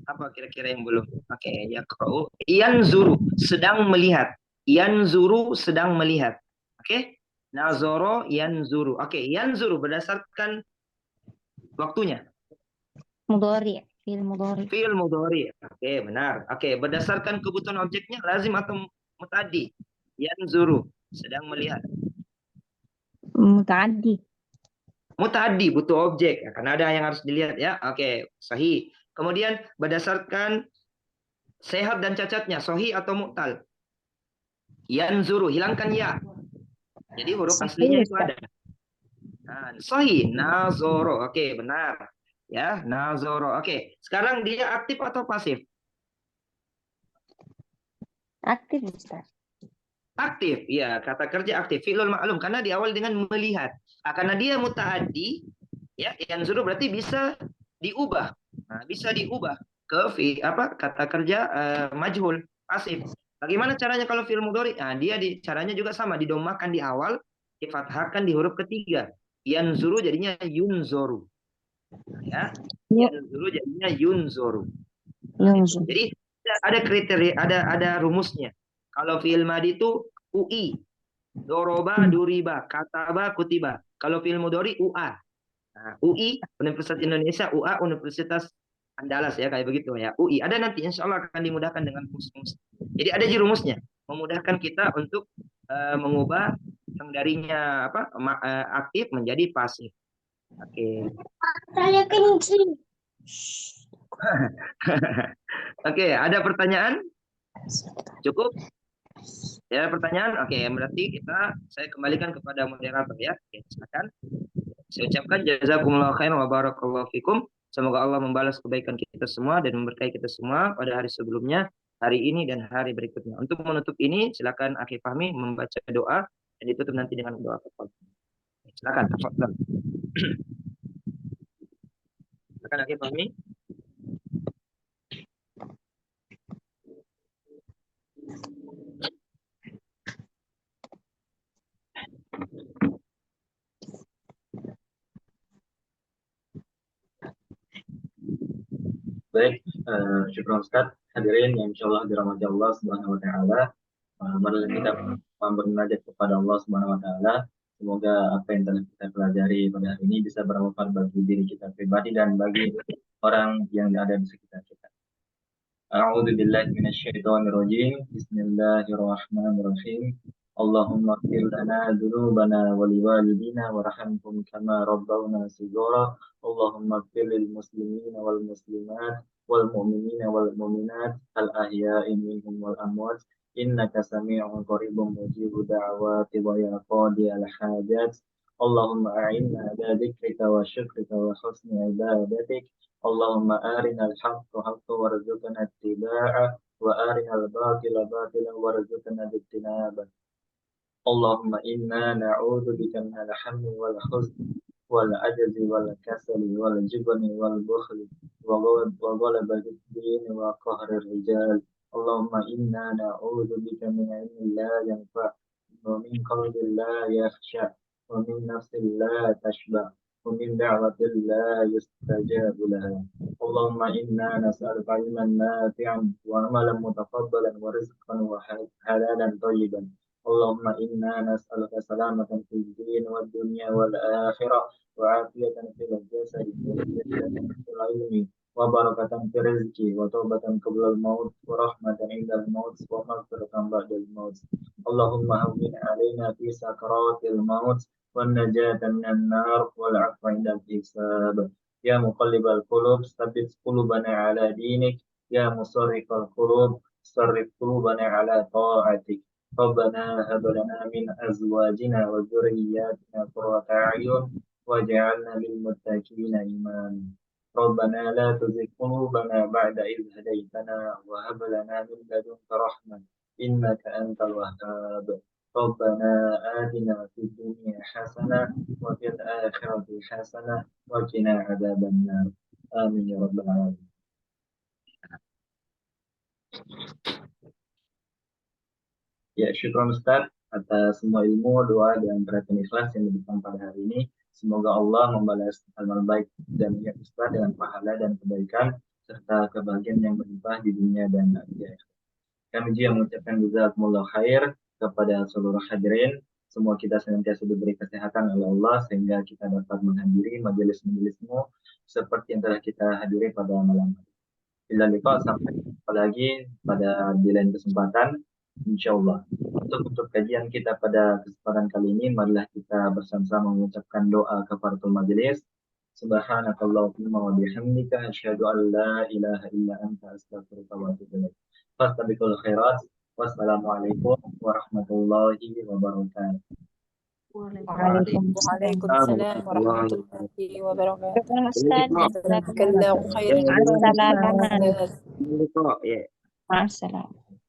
apa kira-kira yang belum? Oke, ya kau. Yanzuru, sedang melihat. Yanzuru sedang melihat. Oke? Nazoro yanzuru. Oke, yanzuru berdasarkan waktunya. Mudhari, fi'il mudhari. Fi'il mudhari. Oke, benar. Oke, berdasarkan kebutuhan objeknya lazim atau muta'addi? Yanzuru, sedang melihat. Muta'addi. Muta'addi, butuh objek. Karena ada yang harus dilihat ya. Oke, sahih. Kemudian berdasarkan sehat dan cacatnya, sahih atau mu'tal? Yanzuru, hilangkan ya. Jadi huruf aslinya itu ada. Nah, sahih, nazoro. Oke, benar. Ya, nazoro. Oke, sekarang dia aktif atau pasif? Aktif, Ustaz. Aktif, ya, kata kerja aktif. Fi'lul ma'lum karena diawali dengan melihat. Nah, karena dia muta'addi, ya, yanzuru berarti bisa diubah. Nah, bisa diubah ke kata kerja majhul, pasif. Bagaimana caranya kalau fi'il mudhari? Nah, caranya juga sama, didomahkan di awal, difathahkan di huruf ketiga. Yanzuru jadinya yunzoru. Ya. Yanzuru jadinya yunzoru. Jadi ada kriteria, ada rumusnya. Kalau fi'il madi itu UI, doroba, duriba, kataba, kutiba. Kalau fi'il mudhari UA. Nah, UI Universitas Indonesia, UA Universitas Andalas ya, kayak begitu ya. UI ada nanti insya Allah akan dimudahkan dengan rumus. Jadi ada rumusnya, memudahkan kita untuk mengubah yang darinya aktif menjadi pasif. Oke. Saya kencing. Oke, ada pertanyaan? Cukup? Ya, pertanyaan? Oke, berarti saya kembalikan kepada moderator ya. Oke, silakan. Saya ucapkan jazakumullahu khairan wa barakallahu fikum. Semoga Allah membalas kebaikan kita semua dan memberkahi kita semua pada hari sebelumnya, hari ini dan hari berikutnya. Untuk menutup ini, silakan Akhi Fahmi membaca doa dan ditutup nanti dengan doa kafaratul majlis. Silakan, tafadhol. Silakan Akhi Fahmi. Baik, syukur Ustaz. Hadirin yang insyaallah dirahmati Allah Subhanahu wa taala. Marilah kita bermunajat kepada Allah Subhanahu wa taala. Semoga apa yang telah kita pelajari pada hari ini bisa bermanfaat bagi diri kita pribadi dan bagi orang yang ada di sekitar kita. A'udzu billahi minasyaitonir rajim. Bismillahirrahmanirrahim. Allahumma ighfir lana dzunubana wa liwalidina warhamhum kama rabbawna shighara. Allahumma ighfir lil muslimina wal muslimat wal mu'minina wal mu'minat al ahya'i minhum wal amwat innaka sami'un qaribun mujibud da'wati wa ya qadi al hajat. Allahumma a'inna ala dzikrika wa syukrika wa husni ibadatik. Allahumma arinal haqqa haqqan warzuqna ittiba'ah wa arinal batila batilan warzuqna ijtinabah. Allahumma inna na'udzu bika minal hammi wal huzni wal ajzi wal kasali wal jubni wal bukhli wa ghalabati ad-din wa qahri ar-rijal. Allahumma inna na'udzu bika min ilmin la yanfa' wa min qalbin la yakhsha wa min nafsin la tashba' wa min da'watin la yustajabu laha. Allahumma inna nas'aluka ilman nafi'an wa amalan mutaqabbalan wa rizqan wa halalan thayyiban. Allahumma inna nas'aluka salamatan fid din wad dunya wal akhirah wa afiyatan fil jasad wa fil ilmi wa barakatan fil rizqi wa taubatan qabla al maut wa rahmatan inda al maut wa maghfiratan ba'da al maut. Allahumma hawwin 'alaina fi sakaratil maut wan najatan minan nar wal 'afwa inda al hisab. Ya muqallibal qulub tsabbit qulubana 'ala dinik, ya musarrifal qulub sarrif qulubana 'ala ta'atik. Rabbana hab lana min azwajina wa dhurriyyatina qurrata a'yun waj'alna lil muttaqina imama. Rabbana la tuzigh qulubana ba'da idh hadaytana wa hab lana min ladunka rahmah innaka antal wahhab. Rabbana atina fid dunya hasanah wa fil akhirati hasanah wa qina adzabannar. Amin ya rabbal alamin. Ya, syukur Ustaz atas semua ilmu, doa, dan perhatian ikhlas yang diberikan pada hari ini. Semoga Allah membalas amal baik dan niat Ustaz dengan pahala dan kebaikan, serta kebahagiaan yang berlimpah di dunia dan akhirat. Kami juga mengucapkan jazakumullah khair kepada seluruh hadirin. Semua kita senantiasa diberi kesehatan oleh Allah, sehingga kita dapat menghadiri majelis-majelismu seperti yang telah kita hadiri pada malam hari. Bila liqa, sampai jumpa lagi pada di lain kesempatan. InsyaAllah. Untuk kajian kita pada kesempatan kali ini, marilah kita bersama-sama mengucapkan doa kafaratul majelis. Subhanakallahumma wa bihamdika asyhadu an la ilaha illa anta astaghfiruka wa atubu ilaik. Fastabiqul khairat. Wassalamualaikum warahmatullahi wabarakatuh. Waalaikumsalam warahmatullahi wabarakatuh. Ustaz. Jazakallahu khairan. Assalamualaikum. Liqa, ya. Assalam.